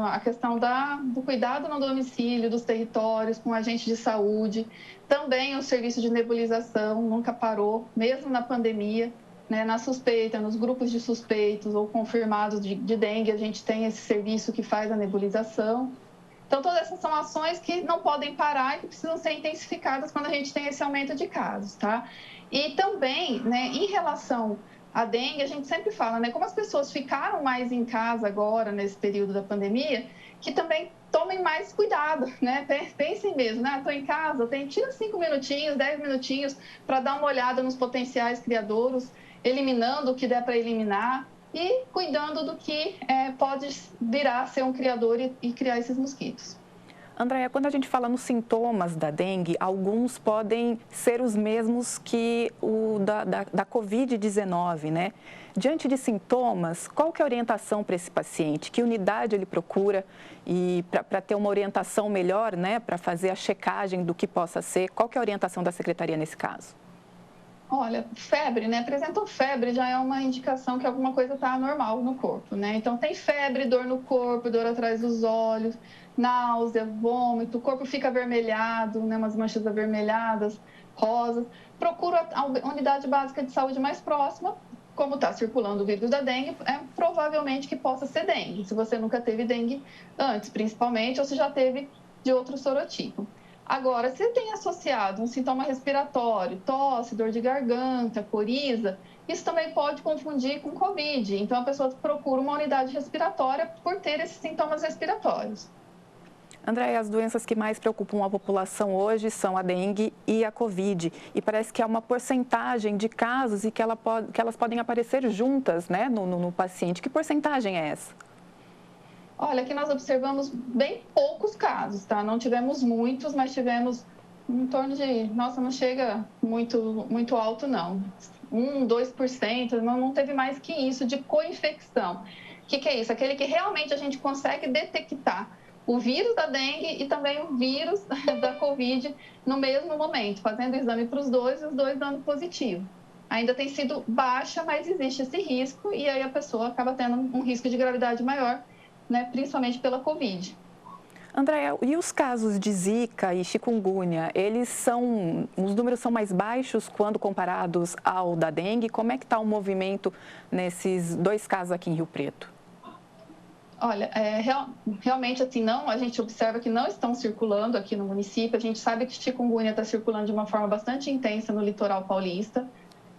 a questão do cuidado no domicílio, dos territórios, com agente de saúde, também o serviço de nebulização nunca parou, mesmo na pandemia, né? Na suspeita, nos grupos de suspeitos ou confirmados de dengue, a gente tem esse serviço que faz a nebulização. Então, todas essas são ações que não podem parar e que precisam ser intensificadas quando a gente tem esse aumento de casos, tá? E também, né, em relação à dengue, a gente sempre fala, né, como as pessoas ficaram mais em casa agora, nesse período da pandemia, que também tomem mais cuidado, né? Pensem mesmo, né? Estou em casa, tira 5 minutinhos, 10 minutinhos para dar uma olhada nos potenciais criadouros, eliminando o que der para eliminar, e cuidando do que pode virar a ser um criador e criar esses mosquitos. Andréia, quando a gente fala nos sintomas da dengue, alguns podem ser os mesmos que o da Covid-19, né? Diante de sintomas, qual que é a orientação para esse paciente? Que unidade ele procura? E para ter uma orientação melhor, né? Para fazer a checagem do que possa ser, qual que é a orientação da Secretaria nesse caso? Olha, febre, né? Apresentou febre, já é uma indicação que alguma coisa está anormal no corpo, né? Então, tem febre, dor no corpo, dor atrás dos olhos, náusea, vômito, o corpo fica avermelhado, né? Umas manchas avermelhadas, rosas. Procura a unidade básica de saúde mais próxima. Como está circulando o vírus da dengue, provavelmente que possa ser dengue, se você nunca teve dengue antes, principalmente, ou se já teve de outro sorotipo. Agora, se tem associado um sintoma respiratório, tosse, dor de garganta, coriza, isso também pode confundir com Covid. Então, a pessoa procura uma unidade respiratória por ter esses sintomas respiratórios. Andréia, as doenças que mais preocupam a população hoje são a dengue e a Covid. E parece que há uma porcentagem de casos e que elas podem aparecer juntas, né, no paciente. Que porcentagem é essa? Olha, aqui nós observamos bem poucos casos, tá? Não tivemos muitos, mas tivemos em torno de... Nossa, não chega muito alto, não. 2%, não teve mais que isso de co-infecção. O que é isso? Aquele que realmente a gente consegue detectar o vírus da dengue e também o vírus da Covid no mesmo momento, fazendo o exame para os dois e os dois dando positivo. Ainda tem sido baixa, mas existe esse risco e aí a pessoa acaba tendo um risco de gravidade maior, né, principalmente pela Covid. Andréia, e os casos de Zika e chikungunya, os números são mais baixos quando comparados ao da dengue? Como é que está o movimento nesses dois casos aqui em Rio Preto? Olha, realmente assim, a gente observa que não estão circulando aqui no município. A gente sabe que chikungunya está circulando de uma forma bastante intensa no litoral paulista.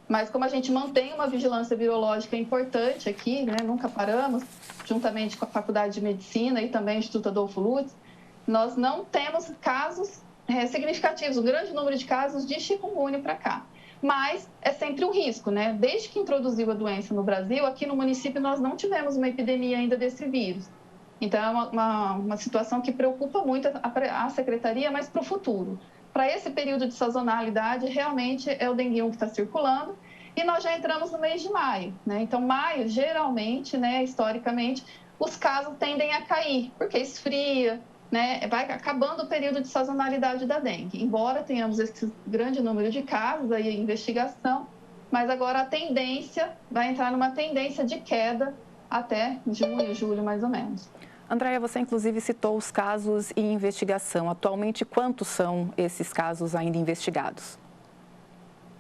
Mas como a gente mantém uma vigilância virológica importante aqui, né, nunca paramos, juntamente com a Faculdade de Medicina e também o Instituto Adolfo Lutz, nós não temos casos significativos, um grande número de casos de chikungunya para cá. Mas é sempre um risco, né? Desde que introduziu a doença no Brasil, aqui no município nós não tivemos uma epidemia ainda desse vírus. Então, é uma situação que preocupa muito a Secretaria, mas para o futuro. Para esse período de sazonalidade, realmente é o dengue 1 que está circulando, e nós já entramos no mês de maio, né? Então, maio, geralmente, né, historicamente, os casos tendem a cair, porque esfria, né? Vai acabando o período de sazonalidade da dengue. Embora tenhamos esse grande número de casos aí em investigação, mas agora a tendência vai entrar numa tendência de queda até junho, julho, mais ou menos. Andréia, você inclusive citou os casos em investigação. Atualmente, quantos são esses casos ainda investigados?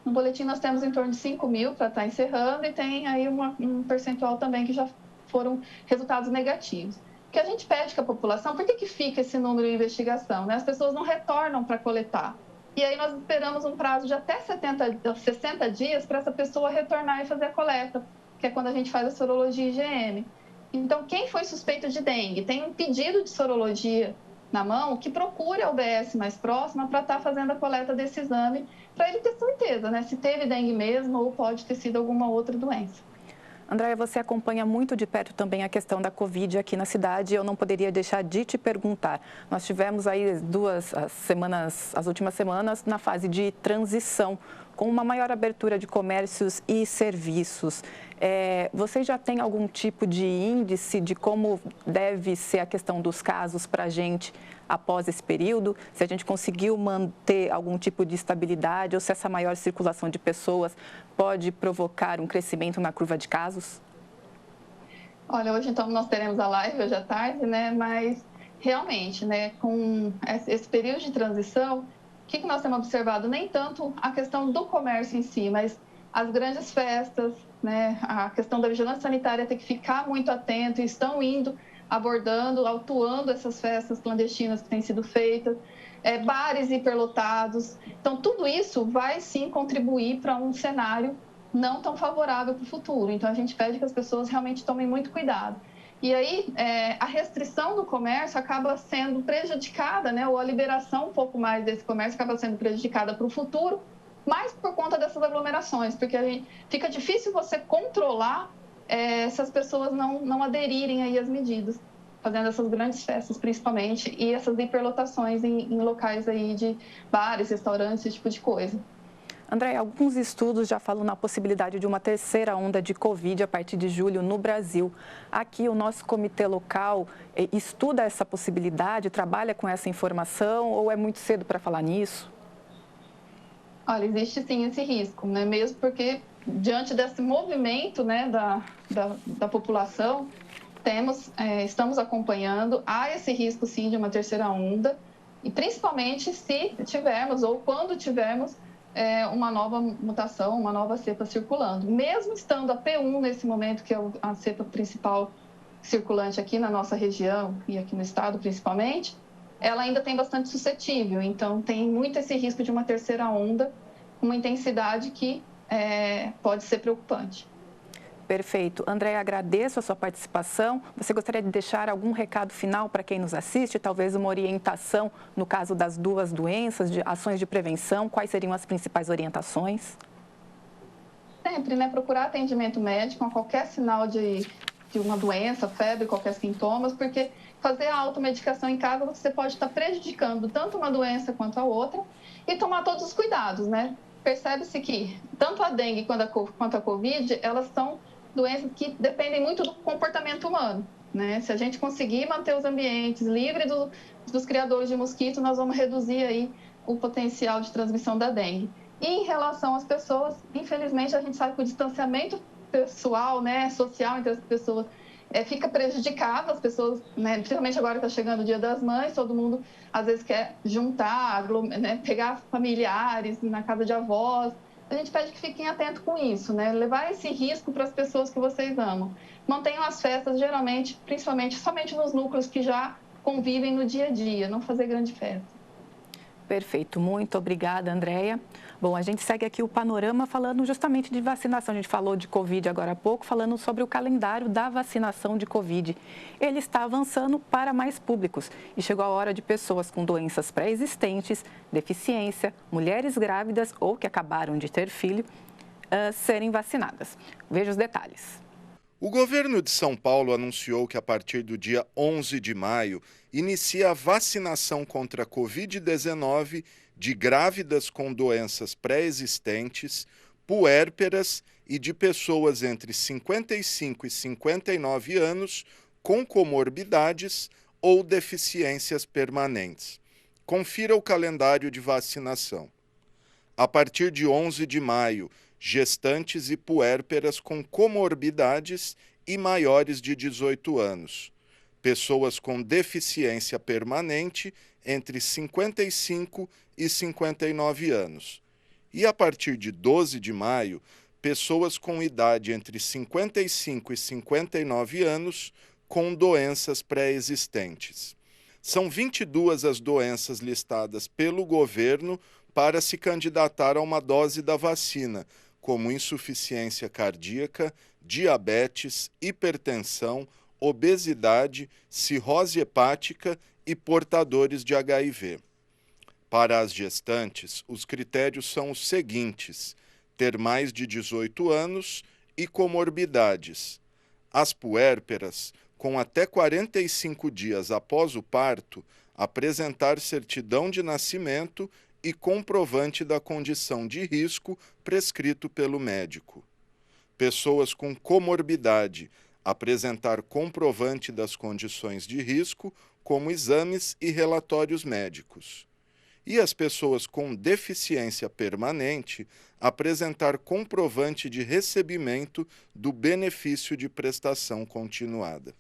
No boletim nós temos em torno de 5 mil para estar encerrando e tem aí um percentual também que já foram resultados negativos. O que a gente pede com a população, por que fica esse número em investigação? Né? As pessoas não retornam para coletar. E aí nós esperamos um prazo de até 60 dias para essa pessoa retornar e fazer a coleta, que é quando a gente faz a sorologia IgM. Então, quem foi suspeito de dengue, tem um pedido de sorologia na mão, que procure a UBS mais próxima para estar fazendo a coleta desse exame, para ele ter certeza, né, se teve dengue mesmo ou pode ter sido alguma outra doença. Andréia, você acompanha muito de perto também a questão da Covid aqui na cidade e eu não poderia deixar de te perguntar. Nós tivemos aí as últimas semanas na fase de transição, com uma maior abertura de comércios e serviços. Você já tem algum tipo de índice de como deve ser a questão dos casos para a gente após esse período? Se a gente conseguiu manter algum tipo de estabilidade ou se essa maior circulação de pessoas pode provocar um crescimento na curva de casos? Olha, hoje então nós teremos a live hoje à tarde, né? Mas realmente, né, com esse período de transição, o que nós temos observado? Nem tanto a questão do comércio em si, mas as grandes festas, né, a questão da vigilância sanitária tem que ficar muito atento, e estão abordando, autuando essas festas clandestinas que têm sido feitas, bares hiperlotados. Então, tudo isso vai sim contribuir para um cenário não tão favorável para o futuro. Então, a gente pede que as pessoas realmente tomem muito cuidado. E aí, a restrição do comércio acaba sendo prejudicada, né, ou a liberação um pouco mais desse comércio acaba sendo prejudicada para o futuro, mas por conta dessas aglomerações, porque fica difícil você controlar se as pessoas não aderirem aí às medidas, fazendo essas grandes festas principalmente e essas hiperlotações em locais aí de bares, restaurantes, esse tipo de coisa. Andréia, alguns estudos já falam na possibilidade de uma terceira onda de Covid a partir de julho no Brasil. Aqui o nosso comitê local estuda essa possibilidade, trabalha com essa informação ou é muito cedo para falar nisso? Olha, existe sim esse risco, né? Mesmo porque diante desse movimento, né, da população, estamos acompanhando, há esse risco sim de uma terceira onda, e principalmente se tivermos ou quando tivermos uma nova mutação, uma nova cepa circulando. Mesmo estando a P1 nesse momento, que é a cepa principal circulante aqui na nossa região e aqui no estado principalmente, ela ainda tem bastante suscetível, então tem muito esse risco de uma terceira onda, uma intensidade que pode ser preocupante. Perfeito. Andréia, agradeço a sua participação. Você gostaria de deixar algum recado final para quem nos assiste? Talvez uma orientação no caso das duas doenças, de ações de prevenção? Quais seriam as principais orientações? Sempre, né? Procurar atendimento médico a qualquer sinal de uma doença, febre, qualquer sintomas, porque fazer a automedicação em casa você pode estar prejudicando tanto uma doença quanto a outra e tomar todos os cuidados, né? Percebe-se que tanto a dengue quanto a Covid, elas são doenças que dependem muito do comportamento humano, né? Se a gente conseguir manter os ambientes livres dos criadores de mosquito, nós vamos reduzir aí o potencial de transmissão da dengue. E em relação às pessoas, infelizmente, a gente sabe que o distanciamento pessoal, né, social entre as pessoas, fica prejudicado, as pessoas, né, principalmente agora que está chegando o Dia das Mães, todo mundo às vezes quer juntar, né, pegar familiares na casa de avós. A gente pede que fiquem atentos com isso, né? Levar esse risco para as pessoas que vocês amam. Mantenham as festas, geralmente, principalmente, somente nos núcleos que já convivem no dia a dia, não fazer grande festa. Perfeito, muito obrigada, Andréia. Bom, a gente segue aqui o panorama falando justamente de vacinação. A gente falou de Covid agora há pouco, falando sobre o calendário da vacinação de Covid. Ele está avançando para mais públicos e chegou a hora de pessoas com doenças pré-existentes, deficiência, mulheres grávidas ou que acabaram de ter filho, serem vacinadas. Veja os detalhes. O governo de São Paulo anunciou que a partir do dia 11 de maio inicia a vacinação contra a Covid-19 de grávidas com doenças pré-existentes, puérperas e de pessoas entre 55 e 59 anos com comorbidades ou deficiências permanentes. Confira o calendário de vacinação. A partir de 11 de maio, gestantes e puérperas com comorbidades e maiores de 18 anos. Pessoas com deficiência permanente entre 55 e 59 anos. E a partir de 12 de maio, pessoas com idade entre 55 e 59 anos com doenças pré-existentes. São 22 as doenças listadas pelo governo para se candidatar a uma dose da vacina, como insuficiência cardíaca, diabetes, hipertensão, obesidade, cirrose hepática e portadores de HIV. Para as gestantes, os critérios são os seguintes: ter mais de 18 anos e comorbidades. As puérperas, com até 45 dias após o parto, apresentar certidão de nascimento e comprovante da condição de risco prescrito pelo médico. Pessoas com comorbidade, apresentar comprovante das condições de risco, como exames e relatórios médicos. E as pessoas com deficiência permanente, apresentar comprovante de recebimento do benefício de prestação continuada.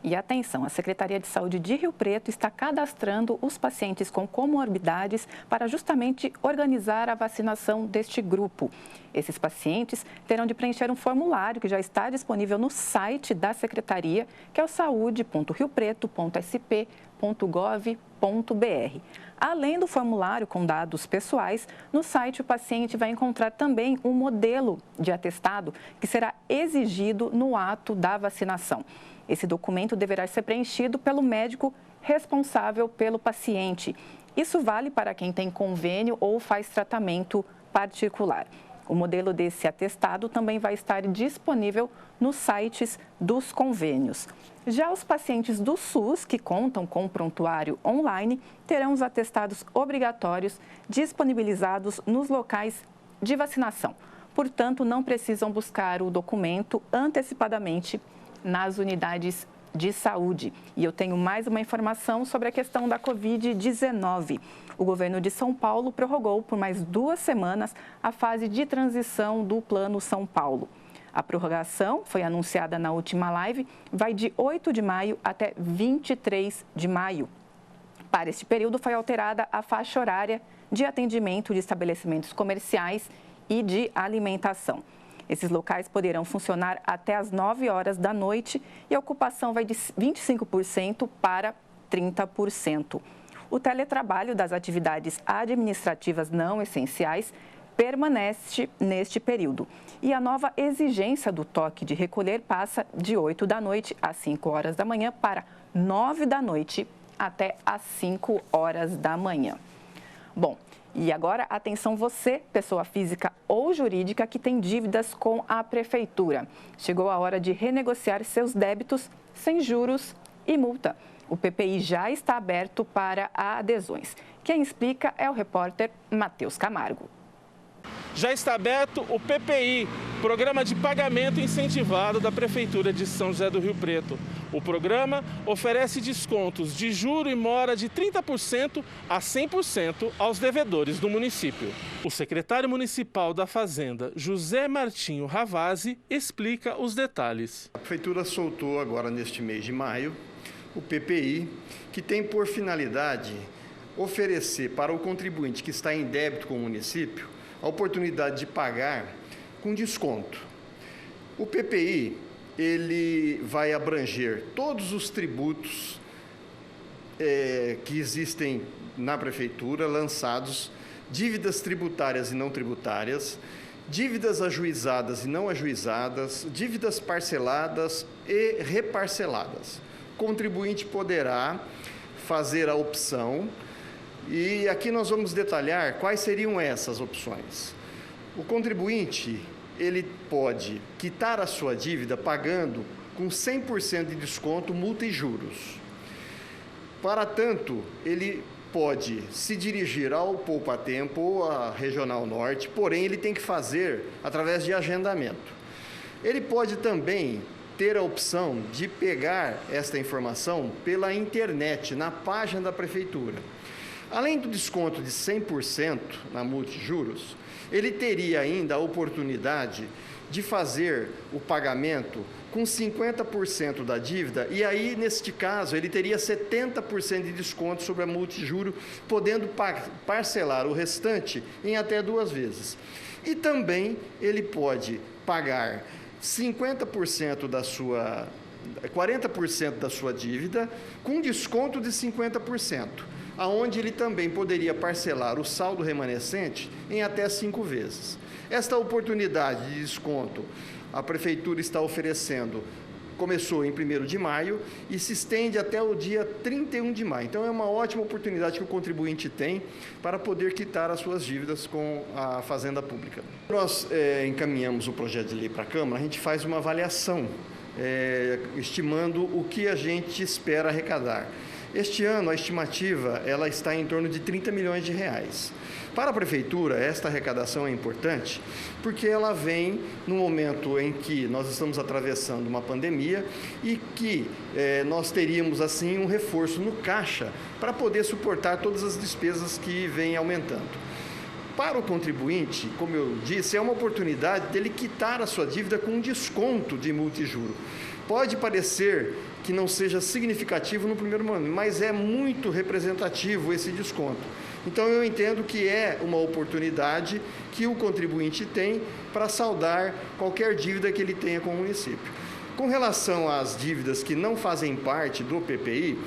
E atenção, a Secretaria de Saúde de Rio Preto está cadastrando os pacientes com comorbidades para justamente organizar a vacinação deste grupo. Esses pacientes terão de preencher um formulário que já está disponível no site da Secretaria, que é o saude.riopreto.sp.gov.br. Além do formulário com dados pessoais, no site o paciente vai encontrar também um modelo de atestado que será exigido no ato da vacinação. Esse documento deverá ser preenchido pelo médico responsável pelo paciente. Isso vale para quem tem convênio ou faz tratamento particular. O modelo desse atestado também vai estar disponível nos sites dos convênios. Já os pacientes do SUS, que contam com prontuário online, terão os atestados obrigatórios disponibilizados nos locais de vacinação. Portanto, não precisam buscar o documento antecipadamente nas unidades de saúde. E eu tenho mais uma informação sobre a questão da Covid-19. O governo de São Paulo prorrogou por mais 2 semanas a fase de transição do Plano São Paulo. A prorrogação foi anunciada na última live, vai de 8 de maio até 23 de maio. Para este período foi alterada a faixa horária de atendimento de estabelecimentos comerciais e de alimentação. Esses locais poderão funcionar até às 9 horas da noite e a ocupação vai de 25% para 30%. O teletrabalho das atividades administrativas não essenciais permanece neste período. E a nova exigência do toque de recolher passa de 8 da noite às 5 horas da manhã para 9 da noite até às 5 horas da manhã. Bom, e agora, atenção você, pessoa física ou jurídica que tem dívidas com a Prefeitura. Chegou a hora de renegociar seus débitos sem juros e multa. O PPI já está aberto para adesões. Quem explica é o repórter Matheus Camargo. Já está aberto o PPI, Programa de Pagamento Incentivado da Prefeitura de São José do Rio Preto. O programa oferece descontos de juro e mora de 30% a 100% aos devedores do município. O secretário municipal da Fazenda, José Martinho Ravazzi, explica os detalhes. A Prefeitura soltou agora neste mês de maio o PPI, que tem por finalidade oferecer para o contribuinte que está em débito com o município a oportunidade de pagar com desconto. O PPI, ele vai abranger todos os tributos que existem na Prefeitura, lançados, dívidas tributárias e não tributárias, dívidas ajuizadas e não ajuizadas, dívidas parceladas e reparceladas. O contribuinte poderá fazer a opção. E aqui nós vamos detalhar quais seriam essas opções. O contribuinte, ele pode quitar a sua dívida pagando com 100% de desconto, multa e juros. Para tanto, ele pode se dirigir ao Poupa Tempo ou à Regional Norte, porém ele tem que fazer através de agendamento. Ele pode também ter a opção de pegar esta informação pela internet, na página da Prefeitura. Além do desconto de 100% na multa e juros, ele teria ainda a oportunidade de fazer o pagamento com 50% da dívida, e aí, neste caso, ele teria 70% de desconto sobre a multa e juro, podendo parcelar o restante em até 2 vezes. E também ele pode pagar 40% da sua dívida com desconto de 50%, aonde ele também poderia parcelar o saldo remanescente em até 5 vezes. Esta oportunidade de desconto a Prefeitura está oferecendo, começou em 1º de maio e se estende até o dia 31 de maio. Então, é uma ótima oportunidade que o contribuinte tem para poder quitar as suas dívidas com a Fazenda Pública. Nós encaminhamos o projeto de lei para a Câmara, a gente faz uma avaliação, estimando o que a gente espera arrecadar. Este ano, a estimativa ela está em torno de 30 milhões de reais. Para a Prefeitura, esta arrecadação é importante porque ela vem no momento em que nós estamos atravessando uma pandemia e que nós teríamos, assim, um reforço no caixa para poder suportar todas as despesas que vêm aumentando. Para o contribuinte, como eu disse, é uma oportunidade dele quitar a sua dívida com um desconto de multa e juro. Pode parecer que não seja significativo no primeiro momento, mas é muito representativo esse desconto. Então, eu entendo que é uma oportunidade que o contribuinte tem para saldar qualquer dívida que ele tenha com o município. Com relação às dívidas que não fazem parte do PPI,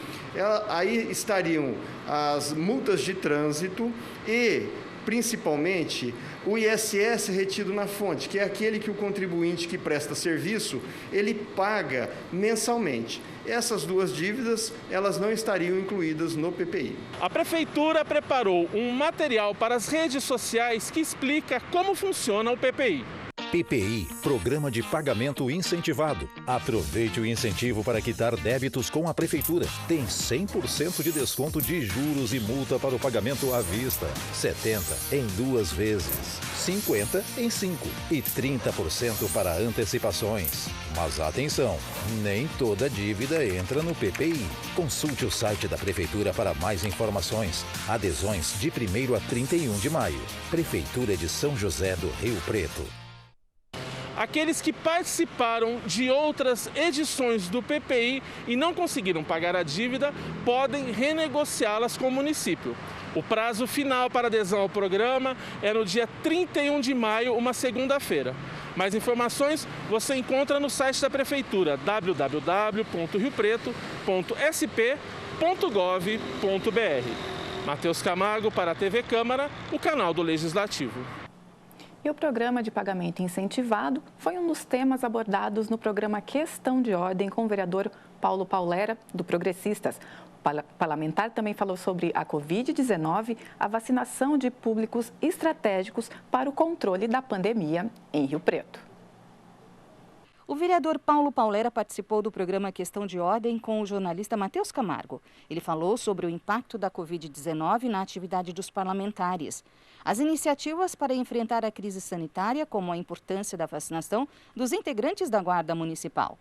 aí estariam as multas de trânsito e, principalmente, o ISS retido na fonte, que é aquele que o contribuinte que presta serviço, ele paga mensalmente. Essas 2 dívidas, elas não estariam incluídas no PPI. A Prefeitura preparou um material para as redes sociais que explica como funciona o PPI. PPI, Programa de Pagamento Incentivado. Aproveite o incentivo para quitar débitos com a Prefeitura. Tem 100% de desconto de juros e multa para o pagamento à vista. 70% em 2 vezes. 50% em 5% e 30% para antecipações. Mas atenção, nem toda dívida entra no PPI. Consulte o site da Prefeitura para mais informações. Adesões de 1º a 31 de maio. Prefeitura de São José do Rio Preto. Aqueles que participaram de outras edições do PPI e não conseguiram pagar a dívida podem renegociá-las com o município. O prazo final para adesão ao programa é no dia 31 de maio, uma segunda-feira. Mais informações você encontra no site da Prefeitura, www.riopreto.sp.gov.br. Matheus Camargo para a TV Câmara, o canal do Legislativo. E o programa de pagamento incentivado foi um dos temas abordados no programa Questão de Ordem com o vereador Paulo Paulera, do Progressistas. O parlamentar também falou sobre a Covid-19, a vacinação de públicos estratégicos para o controle da pandemia em Rio Preto. O vereador Paulo Paulera participou do programa Questão de Ordem com o jornalista Matheus Camargo. Ele falou sobre o impacto da Covid-19 na atividade dos parlamentares, as iniciativas para enfrentar a crise sanitária, como a importância da vacinação dos integrantes da Guarda Municipal.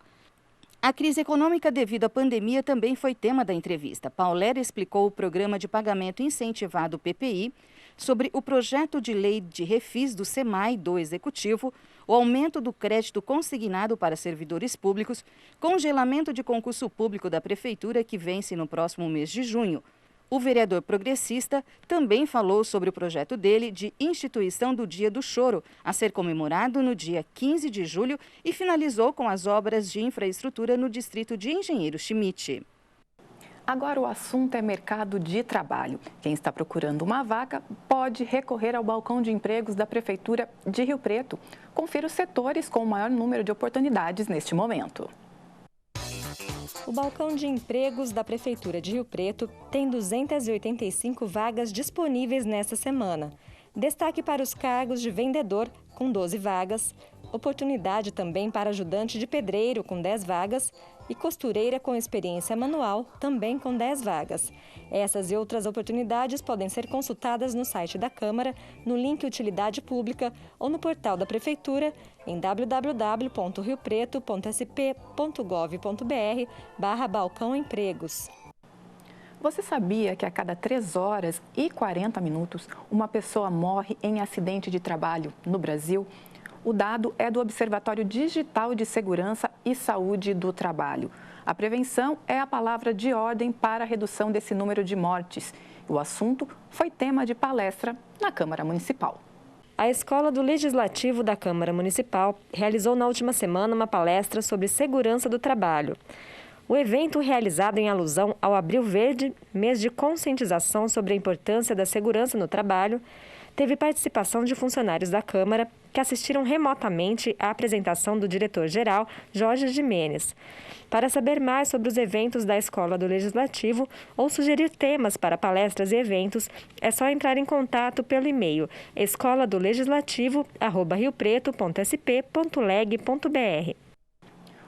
A crise econômica devido à pandemia também foi tema da entrevista. Paulera explicou o programa de pagamento incentivado PPI, sobre o projeto de lei de refis do SEMAI do Executivo, o aumento do crédito consignado para servidores públicos, congelamento de concurso público da Prefeitura que vence no próximo mês de junho. O vereador progressista também falou sobre o projeto dele de instituição do Dia do Choro, a ser comemorado no dia 15 de julho, e finalizou com as obras de infraestrutura no distrito de Engenheiro Schmidt. Agora o assunto é mercado de trabalho. Quem está procurando uma vaga pode recorrer ao balcão de empregos da Prefeitura de Rio Preto. Confira os setores com o maior número de oportunidades neste momento. O balcão de empregos da Prefeitura de Rio Preto tem 285 vagas disponíveis nesta semana. Destaque para os cargos de vendedor, com 12 vagas, Oportunidade também para ajudante de pedreiro, com 10 vagas, e costureira com experiência manual, também com 10 vagas. Essas e outras oportunidades podem ser consultadas no site da Câmara, no link Utilidade Pública ou no portal da Prefeitura em www.riopreto.sp.gov.br/balcão empregos. Você sabia que a cada 3 horas e 40 minutos uma pessoa morre em acidente de trabalho no Brasil? O dado é do Observatório Digital de Segurança e Saúde do Trabalho. A prevenção é a palavra de ordem para a redução desse número de mortes. O assunto foi tema de palestra na Câmara Municipal. A Escola do Legislativo da Câmara Municipal realizou na última semana uma palestra sobre segurança do trabalho. O evento, realizado em alusão ao Abril Verde, mês de conscientização sobre a importância da segurança no trabalho, teve participação de funcionários da Câmara que assistiram remotamente à apresentação do diretor-geral, Jorge Jimenez. Para saber mais sobre os eventos da Escola do Legislativo ou sugerir temas para palestras e eventos, é só entrar em contato pelo e-mail escoladolegislativo@riopreto.sp.leg.br.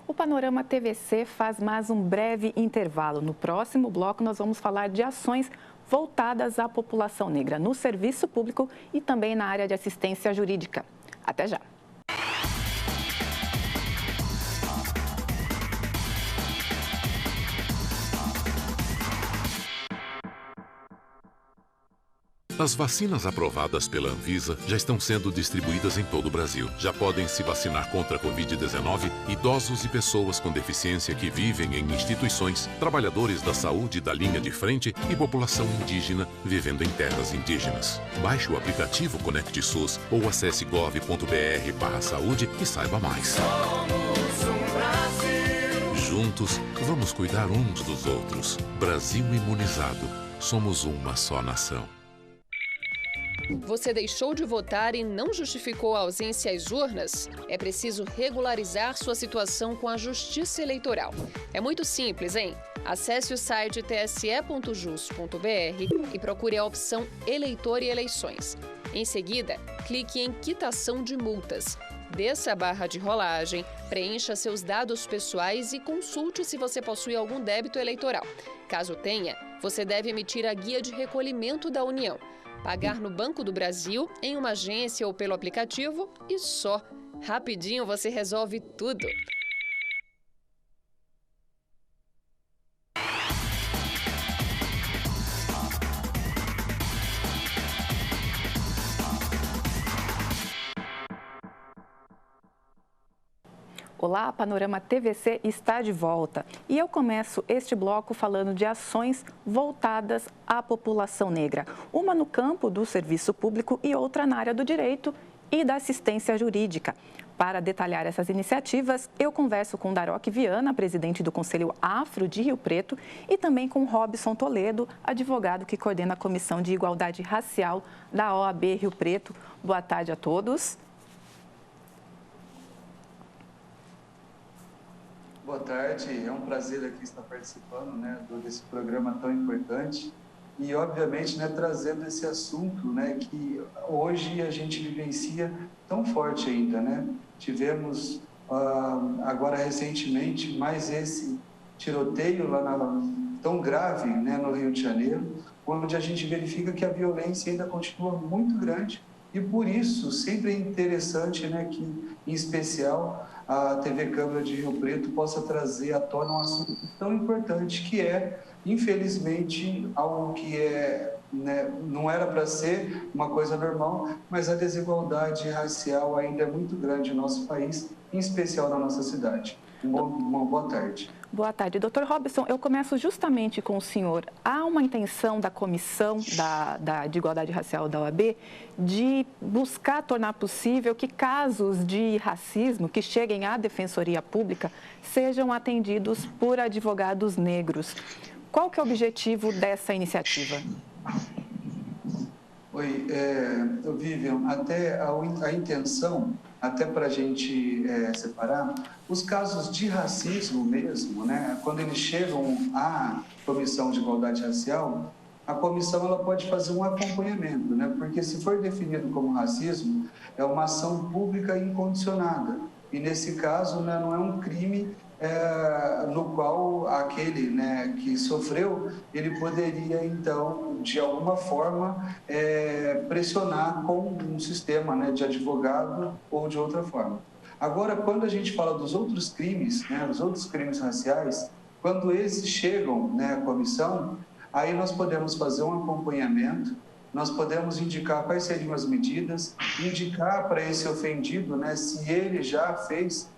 O Panorama TVC faz mais um breve intervalo. No próximo bloco, nós vamos falar de ações voltadas à população negra no serviço público e também na área de assistência jurídica. Até já! As vacinas aprovadas pela Anvisa já estão sendo distribuídas em todo o Brasil. Já podem se vacinar contra a Covid-19 idosos e pessoas com deficiência que vivem em instituições, trabalhadores da saúde da linha de frente e população indígena vivendo em terras indígenas. Baixe o aplicativo Conecte SUS ou acesse gov.br/saúde e saiba mais. Somos um Brasil. Juntos, vamos cuidar uns dos outros. Brasil imunizado. Somos uma só nação. Você deixou de votar e não justificou a ausência às urnas? É preciso regularizar sua situação com a Justiça Eleitoral. É muito simples, hein? Acesse o site tse.jus.br e procure a opção Eleitor e Eleições. Em seguida, clique em Quitação de Multas. Desça a barra de rolagem, preencha seus dados pessoais e consulte se você possui algum débito eleitoral. Caso tenha, você deve emitir a guia de recolhimento da União. Pagar no Banco do Brasil, em uma agência ou pelo aplicativo e só. Rapidinho você resolve tudo. Olá, Panorama TVC está de volta e eu começo este bloco falando de ações voltadas à população negra. Uma no campo do serviço público e outra na área do direito e da assistência jurídica. Para detalhar essas iniciativas, eu converso com Daroque Viana, presidente do Conselho Afro de Rio Preto, e também com Robson Toledo, advogado que coordena a Comissão de Igualdade Racial da OAB Rio Preto. Boa tarde a todos. Boa tarde, é um prazer aqui estar participando desse programa tão importante e, obviamente, trazendo esse assunto que hoje a gente vivencia tão forte ainda. Tivemos, agora recentemente, mais esse tiroteio tão grave no Rio de Janeiro, onde a gente verifica que a violência ainda continua muito grande e, por isso, sempre é interessante que, em especial, a TV Câmara de Rio Preto possa trazer à tona um assunto tão importante que é, infelizmente, algo que não era para ser uma coisa normal, mas a desigualdade racial ainda é muito grande no nosso país, em especial na nossa cidade. Uma boa tarde. Boa tarde. Doutor Robson, eu começo justamente com o senhor. Há uma intenção da Comissão de Igualdade Racial da OAB de buscar tornar possível que casos de racismo que cheguem à Defensoria Pública sejam atendidos por advogados negros. Qual que é o objetivo dessa iniciativa? Oi, Vivian, até a intenção, até para a gente separar, os casos de racismo mesmo, quando eles chegam à Comissão de Igualdade Racial, a comissão ela pode fazer um acompanhamento, porque se for definido como racismo, é uma ação pública incondicionada. E nesse caso, né, não é um crime no qual aquele, né, que sofreu, ele poderia, então, de alguma forma, pressionar com um sistema, né, de advogado ou de outra forma. Agora, quando a gente fala dos outros crimes, né, os outros crimes raciais, quando esses chegam, né, à comissão, aí nós podemos fazer um acompanhamento, nós podemos indicar quais seriam as medidas, indicar para esse ofendido, né, se ele já fez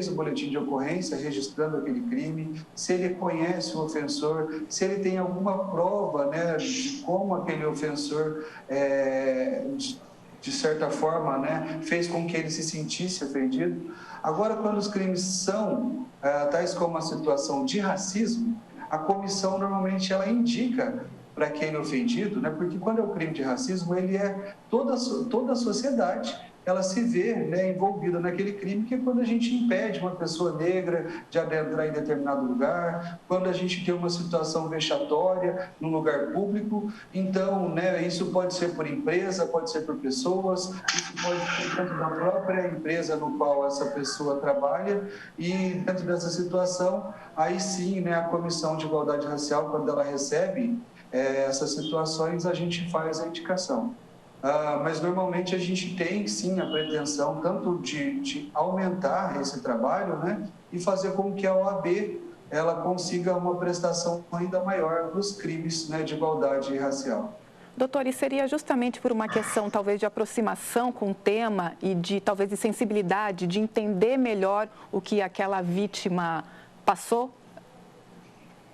o boletim de ocorrência registrando aquele crime, se ele conhece o ofensor, se ele tem alguma prova, né, de como aquele ofensor, de certa forma, né, fez com que ele se sentisse ofendido. Agora, quando os crimes são tais como a situação de racismo, a comissão normalmente ela indica para aquele ofendido, né, porque quando é o crime de racismo, ele é toda a sociedade, ela se vê, né, envolvida naquele crime, que é quando a gente impede uma pessoa negra de adentrar em determinado lugar, quando a gente tem uma situação vexatória no lugar público. Então, né, isso pode ser por empresa, pode ser por pessoas, isso pode ser dentro da própria empresa no qual essa pessoa trabalha, e dentro dessa situação, aí sim, né, a Comissão de Igualdade Racial, quando ela recebe essas situações, a gente faz a indicação. Mas normalmente a gente tem sim a pretensão tanto de aumentar esse trabalho, né, e fazer com que a OAB ela consiga uma prestação ainda maior para os crimes, né, de igualdade racial. Doutor, e seria justamente por uma questão talvez de aproximação com o tema e de talvez de sensibilidade, de entender melhor o que aquela vítima passou?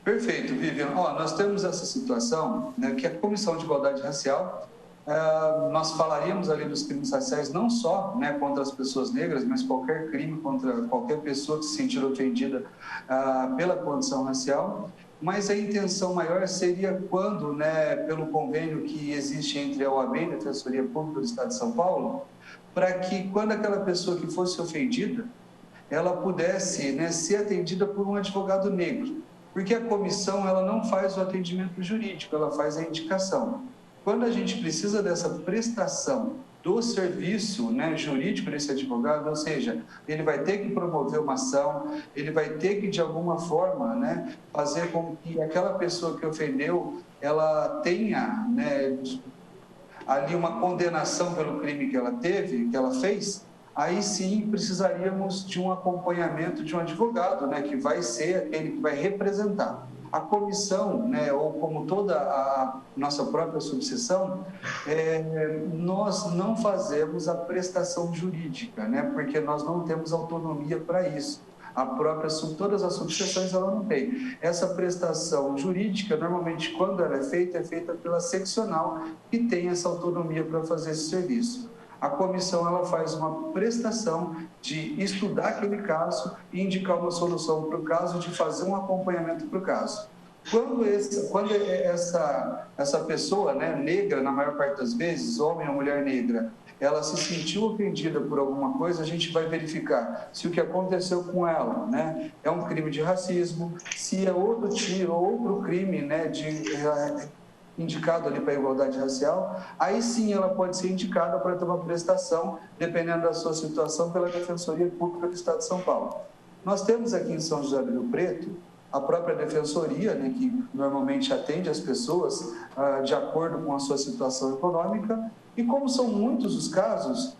Perfeito, Vivian. Nós temos essa situação, né, que a Comissão de Igualdade Racial, nós falaríamos ali dos crimes raciais não só, né, contra as pessoas negras, mas qualquer crime contra qualquer pessoa que se sentir ofendida pela condição racial. Mas a intenção maior seria quando, né, pelo convênio que existe entre a OAB e a Defensoria Pública do Estado de São Paulo, para que quando aquela pessoa que fosse ofendida, ela pudesse, né, ser atendida por um advogado negro. Porque a comissão ela não faz o atendimento jurídico, ela faz a indicação. Quando a gente precisa dessa prestação do serviço, né, jurídico desse advogado, ou seja, ele vai ter que promover uma ação, ele vai ter que, de alguma forma, né, fazer com que aquela pessoa que ofendeu, ela tenha, né, ali uma condenação pelo crime que ela teve, que ela fez, aí sim precisaríamos de um acompanhamento de um advogado, né, que vai ser aquele que vai representar. A comissão, né, ou como toda a nossa própria subseção, nós não fazemos a prestação jurídica, né, porque nós não temos autonomia para isso. Todas as subseções ela não tem. Essa prestação jurídica, normalmente, quando ela é feita pela seccional, que tem essa autonomia para fazer esse serviço. A comissão ela faz uma prestação de estudar aquele caso e indicar uma solução para o caso, de fazer um acompanhamento para o caso. Quando essa pessoa, né, negra, na maior parte das vezes, homem ou mulher negra, ela se sentiu ofendida por alguma coisa, a gente vai verificar se o que aconteceu com ela, né, é um crime de racismo, se é outro crime, né, indicado ali para a igualdade racial, aí sim ela pode ser indicada para ter uma prestação, dependendo da sua situação, pela Defensoria Pública do Estado de São Paulo. Nós temos aqui em São José do Rio Preto a própria Defensoria, né, que normalmente atende as pessoas de acordo com a sua situação econômica, e como são muitos os casos,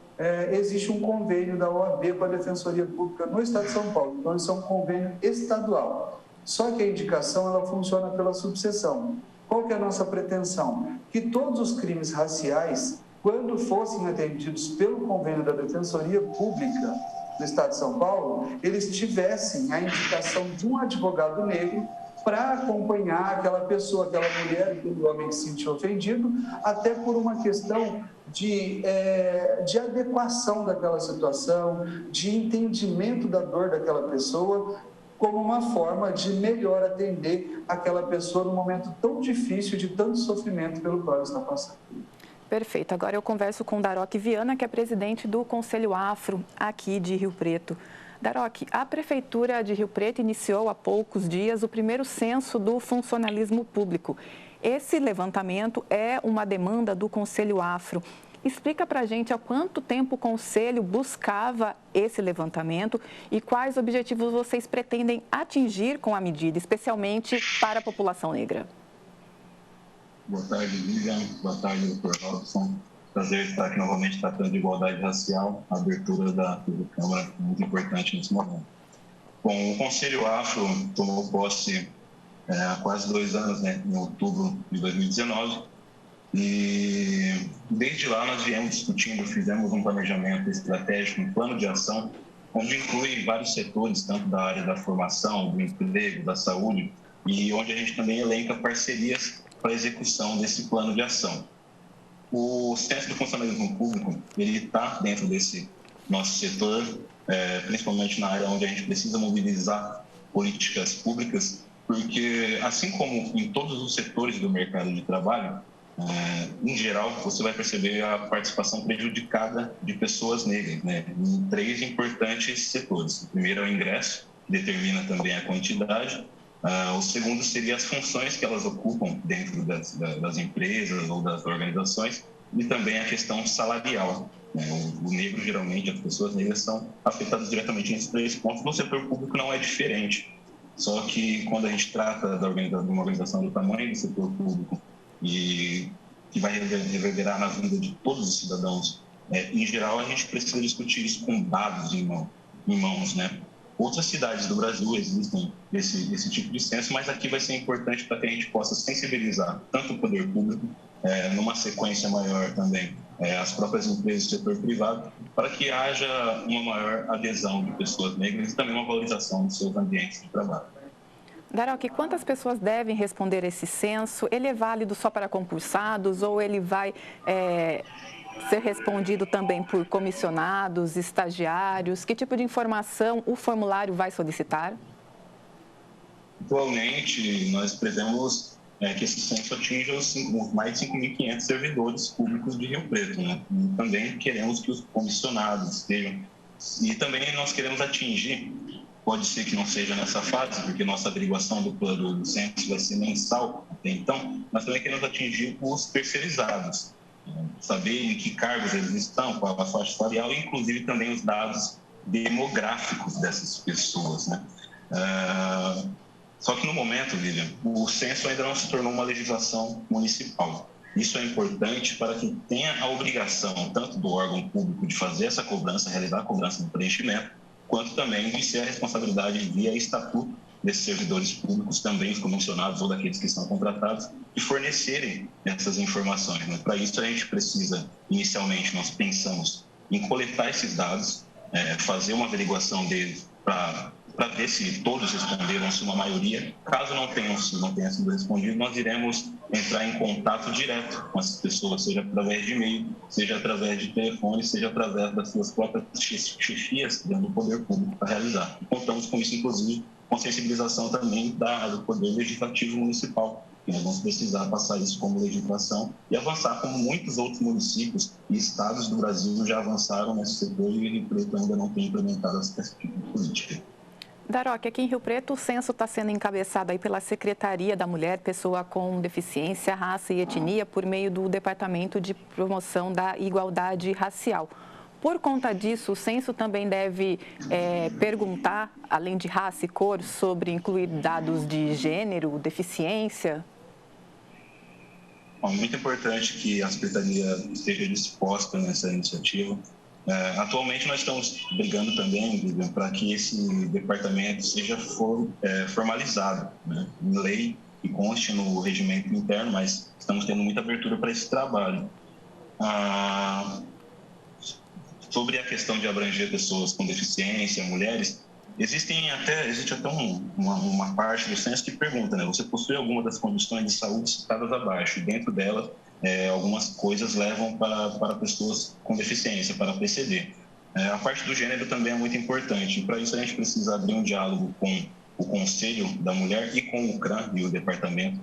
existe um convênio da OAB com a Defensoria Pública no Estado de São Paulo, então isso é um convênio estadual. Só que a indicação ela funciona pela subseção. Qual que é a nossa pretensão? Que todos os crimes raciais, quando fossem atendidos pelo convênio da Defensoria Pública do Estado de São Paulo, eles tivessem a indicação de um advogado negro para acompanhar aquela pessoa, aquela mulher, aquele homem que se sentiu ofendido, até por uma questão de adequação daquela situação, de entendimento da dor daquela pessoa, como uma forma de melhor atender aquela pessoa num momento tão difícil, de tanto sofrimento pelo qual ela está passando. Perfeito. Agora eu converso com Daroque Viana, que é presidente do Conselho Afro aqui de Rio Preto. Daroque, a Prefeitura de Rio Preto iniciou há poucos dias o primeiro censo do funcionalismo público. Esse levantamento é uma demanda do Conselho Afro. explica para a gente há quanto tempo o Conselho buscava esse levantamento e quais objetivos vocês pretendem atingir com a medida, especialmente para a população negra. Boa tarde, Vivian. Boa tarde, doutor Robson. Prazer estar aqui novamente tratando de igualdade racial, a abertura da Câmara é muito importante nesse momento. Bom, o Conselho Afro tomou posse há quase 2 anos, né, em outubro de 2019, e desde lá nós viemos discutindo, fizemos um planejamento estratégico, um plano de ação, onde inclui vários setores, tanto da área da formação, do emprego, da saúde, e onde a gente também elenca parcerias para a execução desse plano de ação. O Censo do Funcionalismo Público, ele está dentro desse nosso setor, principalmente na área onde a gente precisa mobilizar políticas públicas, porque assim como em todos os setores do mercado de trabalho, em geral, você vai perceber a participação prejudicada de pessoas negras, né, em 3 importantes setores. O primeiro é o ingresso, que determina também a quantidade. O segundo seria as funções que elas ocupam dentro das empresas ou das organizações, e também a questão salarial. O negro, geralmente, as pessoas negras são afetadas diretamente nesses 3 pontos. No setor público não é diferente. Só que quando a gente trata de uma organização do tamanho do setor público e que vai reverberar na vida de todos os cidadãos, em geral, a gente precisa discutir isso com dados em mãos, né? Outras cidades do Brasil existem esse tipo de censo, mas aqui vai ser importante para que a gente possa sensibilizar tanto o poder público, numa sequência maior também, as próprias empresas do setor privado, para que haja uma maior adesão de pessoas negras e também uma valorização dos seus ambientes de trabalho. Daroc, quantas pessoas devem responder esse censo? Ele é válido só para concursados ou ele vai ser respondido também por comissionados, estagiários? Que tipo de informação o formulário vai solicitar? Atualmente, nós prevemos que esse censo atinja os mais de 5.500 servidores públicos de Rio Preto, né? E também queremos que os comissionados estejam. E também nós queremos atingir, pode ser que não seja nessa fase, porque nossa averiguação do censo vai ser mensal até então, mas também queremos atingir os terceirizados, saber em que cargos eles estão, qual a faixa salarial, e inclusive também os dados demográficos dessas pessoas, né? Só que no momento, Vivian, o censo ainda não se tornou uma legislação municipal. Isso é importante para que tenha a obrigação, tanto do órgão público de fazer essa cobrança, realizar a cobrança do preenchimento, quanto também de ser a responsabilidade via estatuto desses servidores públicos, também os comissionados ou daqueles que são contratados, de fornecerem essas informações, né? Para isso a gente precisa, inicialmente, nós pensamos em coletar esses dados, fazer uma averiguação deles para ver se todos responderam, se uma maioria. Caso não tenha sido respondido, nós iremos entrar em contato direto com essas pessoas, seja através de e-mail, seja através de telefone, seja através das suas próprias chefias dentro do poder público para realizar. E contamos com isso, inclusive, com sensibilização também do Poder Legislativo Municipal, que nós vamos precisar passar isso como legislação e avançar como muitos outros municípios e estados do Brasil já avançaram nesse setor e Rio Preto ainda não tem implementado esse tipo de política. Daroc, aqui em Rio Preto o censo está sendo encabeçado aí pela Secretaria da Mulher, Pessoa com Deficiência, Raça e Etnia, por meio do Departamento de Promoção da Igualdade Racial. Por conta disso, o censo também deve perguntar, além de raça e cor, sobre incluir dados de gênero, deficiência? Bom, muito importante que a Secretaria esteja disposta nessa iniciativa. Atualmente, nós estamos brigando também, Vivian, para que esse departamento seja formalizado, né, em lei e conste no regimento interno, mas estamos tendo muita abertura para esse trabalho. Sobre a questão de abranger pessoas com deficiência, mulheres, existe até uma parte do censo que pergunta, né, você possui alguma das condições de saúde citadas abaixo, e dentro delas, algumas coisas levam para pessoas com deficiência, para PCD. A parte do gênero também é muito importante. Para isso, a gente precisa abrir um diálogo com o Conselho da Mulher e com o CRAM e o Departamento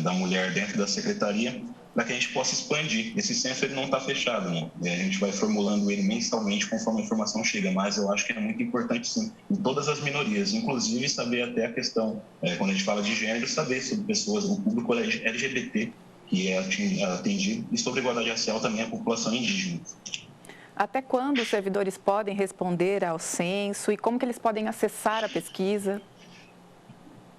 da Mulher dentro da Secretaria, para que a gente possa expandir. Esse censo ele não está fechado, né? A gente vai formulando ele mensalmente conforme a informação chega, mas eu acho que é muito importante, sim, em todas as minorias, inclusive saber até a questão, quando a gente fala de gênero, saber sobre pessoas no público LGBT, que é atendido, e sobre a igualdade racial também a população indígena. Até quando os servidores podem responder ao censo e como que eles podem acessar a pesquisa?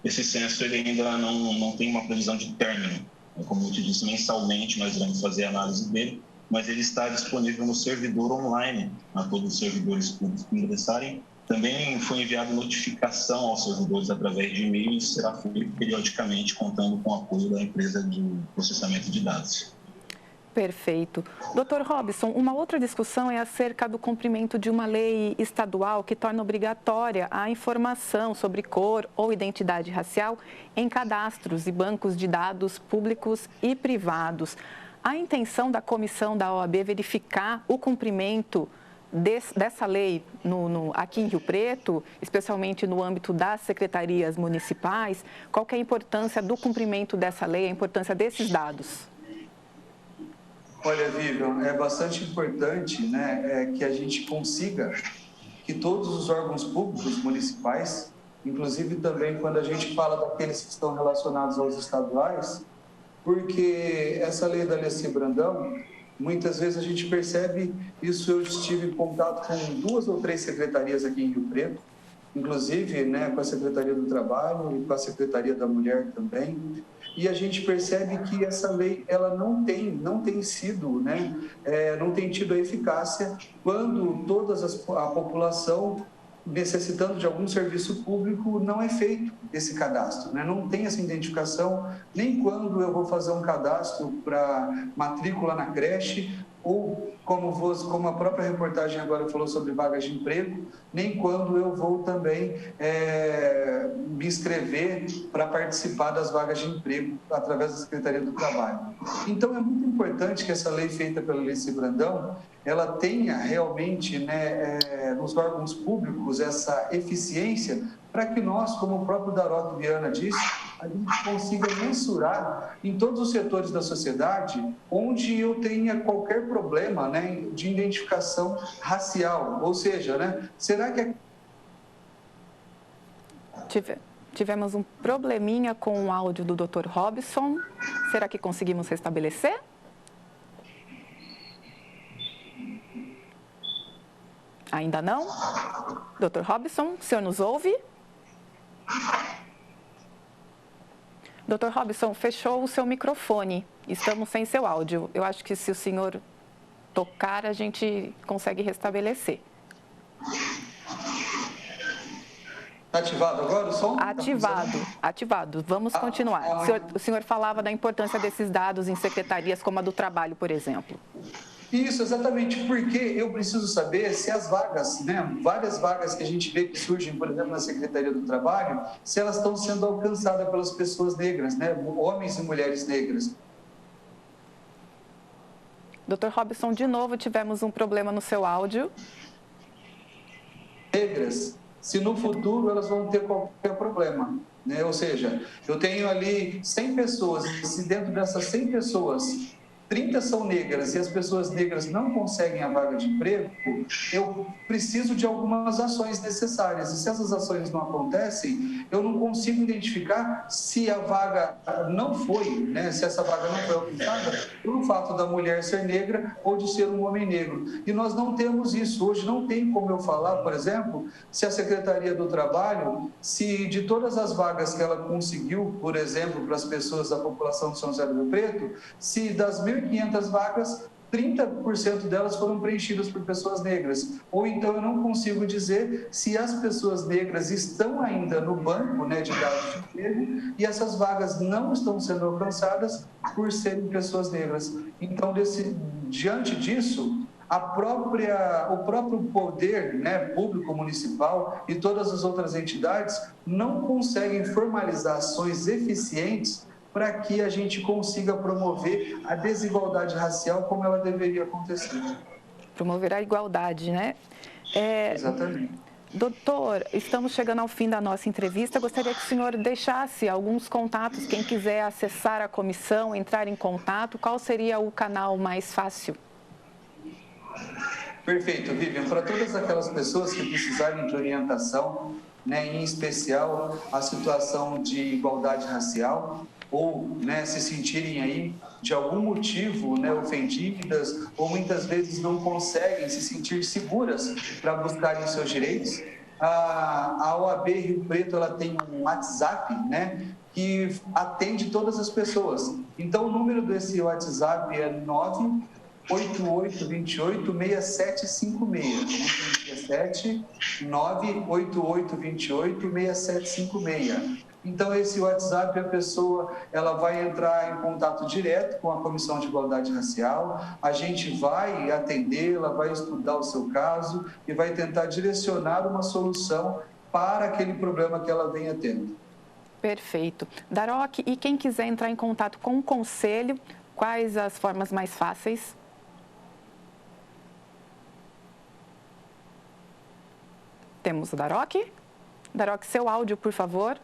Esse censo ele ainda não tem uma previsão de término. Como eu te disse, mensalmente nós iremos fazer a análise dele, mas ele está disponível no servidor online a todos os servidores públicos que ingressarem. Também foi enviada notificação aos servidores através de e-mail e será feito periodicamente, contando com o apoio da empresa de processamento de dados. Perfeito. Dr. Robson, uma outra discussão é acerca do cumprimento de uma lei estadual que torna obrigatória a informação sobre cor ou identidade racial em cadastros e bancos de dados públicos e privados. A intenção da comissão da OAB é verificar o cumprimento dessa lei aqui em Rio Preto, especialmente no âmbito das secretarias municipais. Qual que é a importância do cumprimento dessa lei, a importância desses dados? Olha, Vivian, é bastante importante, né, que a gente consiga que todos os órgãos públicos municipais, inclusive também quando a gente fala daqueles que estão relacionados aos estaduais, porque essa lei da Alessi Brandão, muitas vezes a gente percebe isso. Eu estive em contato com 2 ou 3 secretarias aqui em Rio Preto, inclusive, né, com a Secretaria do Trabalho e com a Secretaria da Mulher também, e a gente percebe que essa lei ela não tem sido, né, não tem tido a eficácia quando a população necessitando de algum serviço público não é feito esse cadastro, né? Não tem essa identificação, nem quando eu vou fazer um cadastro para matrícula na creche, ou como a própria reportagem agora falou sobre vagas de emprego, nem quando eu vou também me inscrever para participar das vagas de emprego através da Secretaria do Trabalho. Então, é muito importante que essa lei feita pela Alessi Brandão, ela tenha realmente, né, nos órgãos públicos essa eficiência para que nós, como o próprio Daroto Viana disse, a gente consiga mensurar em todos os setores da sociedade onde eu tenha qualquer problema, né, de identificação racial. Ou seja, né, será que... Tivemos um probleminha com o áudio do Dr. Robson. Será que conseguimos restabelecer? Ainda não? Dr. Robson, o senhor nos ouve? Dr. Robson, fechou o seu microfone. Estamos sem seu áudio. Eu acho que se o senhor tocar, a gente consegue restabelecer. Está ativado agora o som? Ativado. Vamos continuar. O senhor falava da importância desses dados em secretarias como a do Trabalho, por exemplo. Isso, exatamente, porque eu preciso saber se as vagas, né, várias vagas que a gente vê que surgem, por exemplo, na Secretaria do Trabalho, se elas estão sendo alcançadas pelas pessoas negras, né, homens e mulheres negras. Dr. Robson, de novo tivemos um problema no seu áudio. Negras, se no futuro elas vão ter qualquer problema, né? Ou seja, eu tenho ali 100 pessoas, e se dentro dessas 100 pessoas 30 são negras e as pessoas negras não conseguem a vaga de emprego, eu preciso de algumas ações necessárias. E se essas ações não acontecem, eu não consigo identificar se a vaga não foi, né? Se essa vaga não foi alcançada pelo fato da mulher ser negra ou de ser um homem negro. E nós não temos isso. Hoje não tem como eu falar, por exemplo, se a Secretaria do Trabalho, se de todas as vagas que ela conseguiu, por exemplo, para as pessoas da população de São José do Rio Preto, se das 1.500 vagas, 30% delas foram preenchidas por pessoas negras. Ou então eu não consigo dizer se as pessoas negras estão ainda no banco, né, de dados de emprego e essas vagas não estão sendo alcançadas por serem pessoas negras. Então, diante disso, o próprio poder, né, público municipal e todas as outras entidades não conseguem formalizar ações eficientes para que a gente consiga promover a desigualdade racial como ela deveria acontecer. Promover a igualdade, né? Exatamente. Doutor, estamos chegando ao fim da nossa entrevista. Gostaria que o senhor deixasse alguns contatos. Quem quiser acessar a comissão, entrar em contato, qual seria o canal mais fácil? Perfeito, Vivian. Para todas aquelas pessoas que precisarem de orientação, né, em especial a situação de igualdade racial, ou, né, se sentirem aí de algum motivo, né, ofendidas, ou muitas vezes não conseguem se sentir seguras para buscarem seus direitos. A OAB Rio Preto, ela tem um WhatsApp, né, que atende todas as pessoas. Então, o número desse WhatsApp é 98828-6756. 98828-6756. Então, esse WhatsApp, a pessoa ela vai entrar em contato direto com a Comissão de Igualdade Racial, a gente vai atendê-la, vai estudar o seu caso e vai tentar direcionar uma solução para aquele problema que ela venha tendo. Perfeito. Daroc, e quem quiser entrar em contato com o Conselho, quais as formas mais fáceis? Temos o Daroc. Daroc, seu áudio, por favor.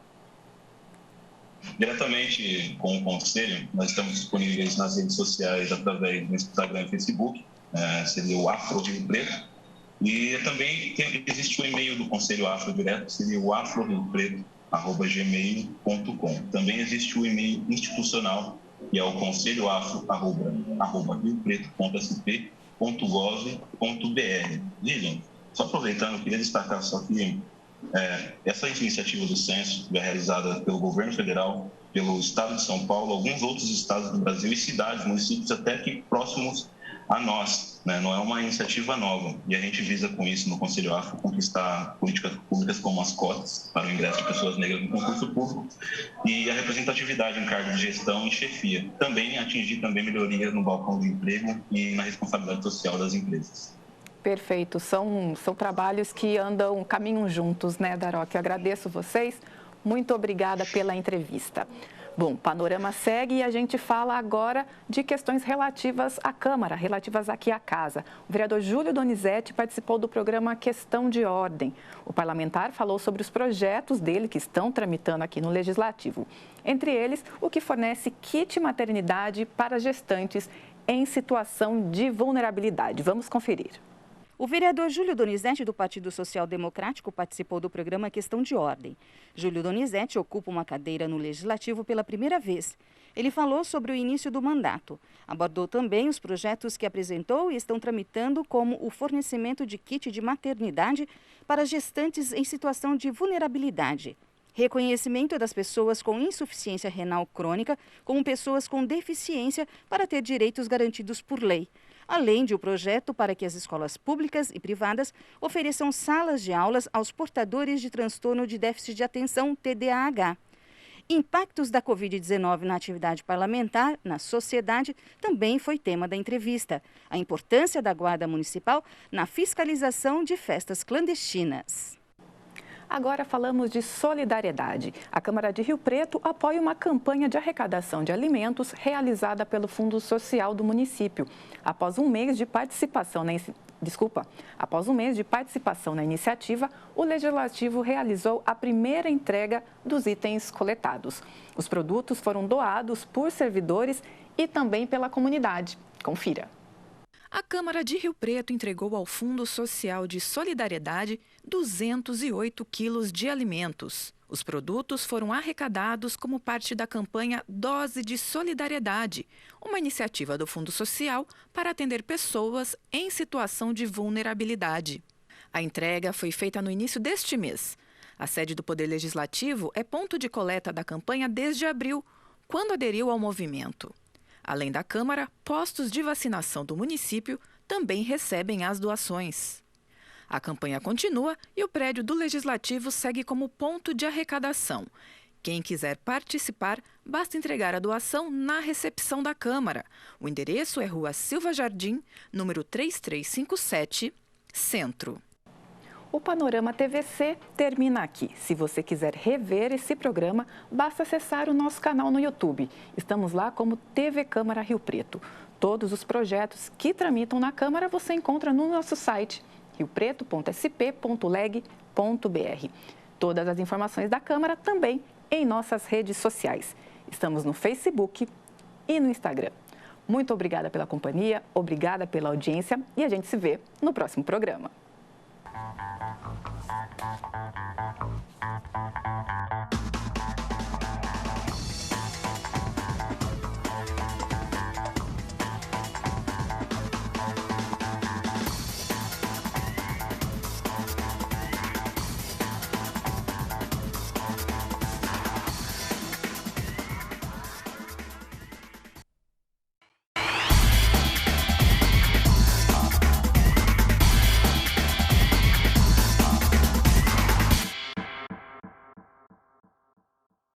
Diretamente com o Conselho, nós estamos disponíveis nas redes sociais através do Instagram e Facebook, seria o Afro Rio Preto. E também existe o e-mail do Conselho Afro Direto, seria o afroriopreto@gmail.com. Também existe o e-mail institucional, que é o conselhoafro@rioppreto.sp.gov.br. Lilian, só aproveitando, eu queria destacar só que essa iniciativa do censo é realizada pelo governo federal, pelo estado de São Paulo, alguns outros estados do Brasil e cidades, municípios até que próximos a nós, né? Não é uma iniciativa nova e a gente visa com isso no Conselho Afro conquistar políticas públicas como as cotas para o ingresso de pessoas negras no concurso público e a representatividade em cargos de gestão e chefia. Também atingir melhorias no balcão do emprego e na responsabilidade social das empresas. Perfeito. São trabalhos que caminham juntos, né, Daroc? Eu agradeço vocês. Muito obrigada pela entrevista. Bom, o panorama segue e a gente fala agora de questões relativas à Câmara, relativas aqui à Casa. O vereador Júlio Donizete participou do programa Questão de Ordem. O parlamentar falou sobre os projetos dele que estão tramitando aqui no Legislativo. Entre eles, o que fornece kit maternidade para gestantes em situação de vulnerabilidade. Vamos conferir. O vereador Júlio Donizete, do Partido Social Democrático, participou do programa Questão de Ordem. Júlio Donizete ocupa uma cadeira no Legislativo pela primeira vez. Ele falou sobre o início do mandato. Abordou também os projetos que apresentou e estão tramitando, como o fornecimento de kit de maternidade para gestantes em situação de vulnerabilidade. Reconhecimento das pessoas com insuficiência renal crônica como pessoas com deficiência para ter direitos garantidos por lei. Além de um projeto para que as escolas públicas e privadas ofereçam salas de aulas aos portadores de transtorno de déficit de atenção, TDAH. Impactos da Covid-19 na atividade parlamentar, na sociedade, também foi tema da entrevista. A importância da Guarda Municipal na fiscalização de festas clandestinas. Agora falamos de solidariedade. A Câmara de Rio Preto apoia uma campanha de arrecadação de alimentos realizada pelo Fundo Social do município. Após um mês de participação na iniciativa, o Legislativo realizou a primeira entrega dos itens coletados. Os produtos foram doados por servidores e também pela comunidade. Confira. A Câmara de Rio Preto entregou ao Fundo Social de Solidariedade 208 quilos de alimentos. Os produtos foram arrecadados como parte da campanha Dose de Solidariedade, uma iniciativa do Fundo Social para atender pessoas em situação de vulnerabilidade. A entrega foi feita no início deste mês. A sede do Poder Legislativo é ponto de coleta da campanha desde abril, quando aderiu ao movimento. Além da Câmara, postos de vacinação do município também recebem as doações. A campanha continua e o prédio do Legislativo segue como ponto de arrecadação. Quem quiser participar, basta entregar a doação na recepção da Câmara. O endereço é Rua Silva Jardim, número 3357, Centro. O Panorama TVC termina aqui. Se você quiser rever esse programa, basta acessar o nosso canal no YouTube. Estamos lá como TV Câmara Rio Preto. Todos os projetos que tramitam na Câmara você encontra no nosso site riopreto.sp.leg.br. Todas as informações da Câmara também em nossas redes sociais. Estamos no Facebook e no Instagram. Muito obrigada pela companhia, obrigada pela audiência e a gente se vê no próximo programa.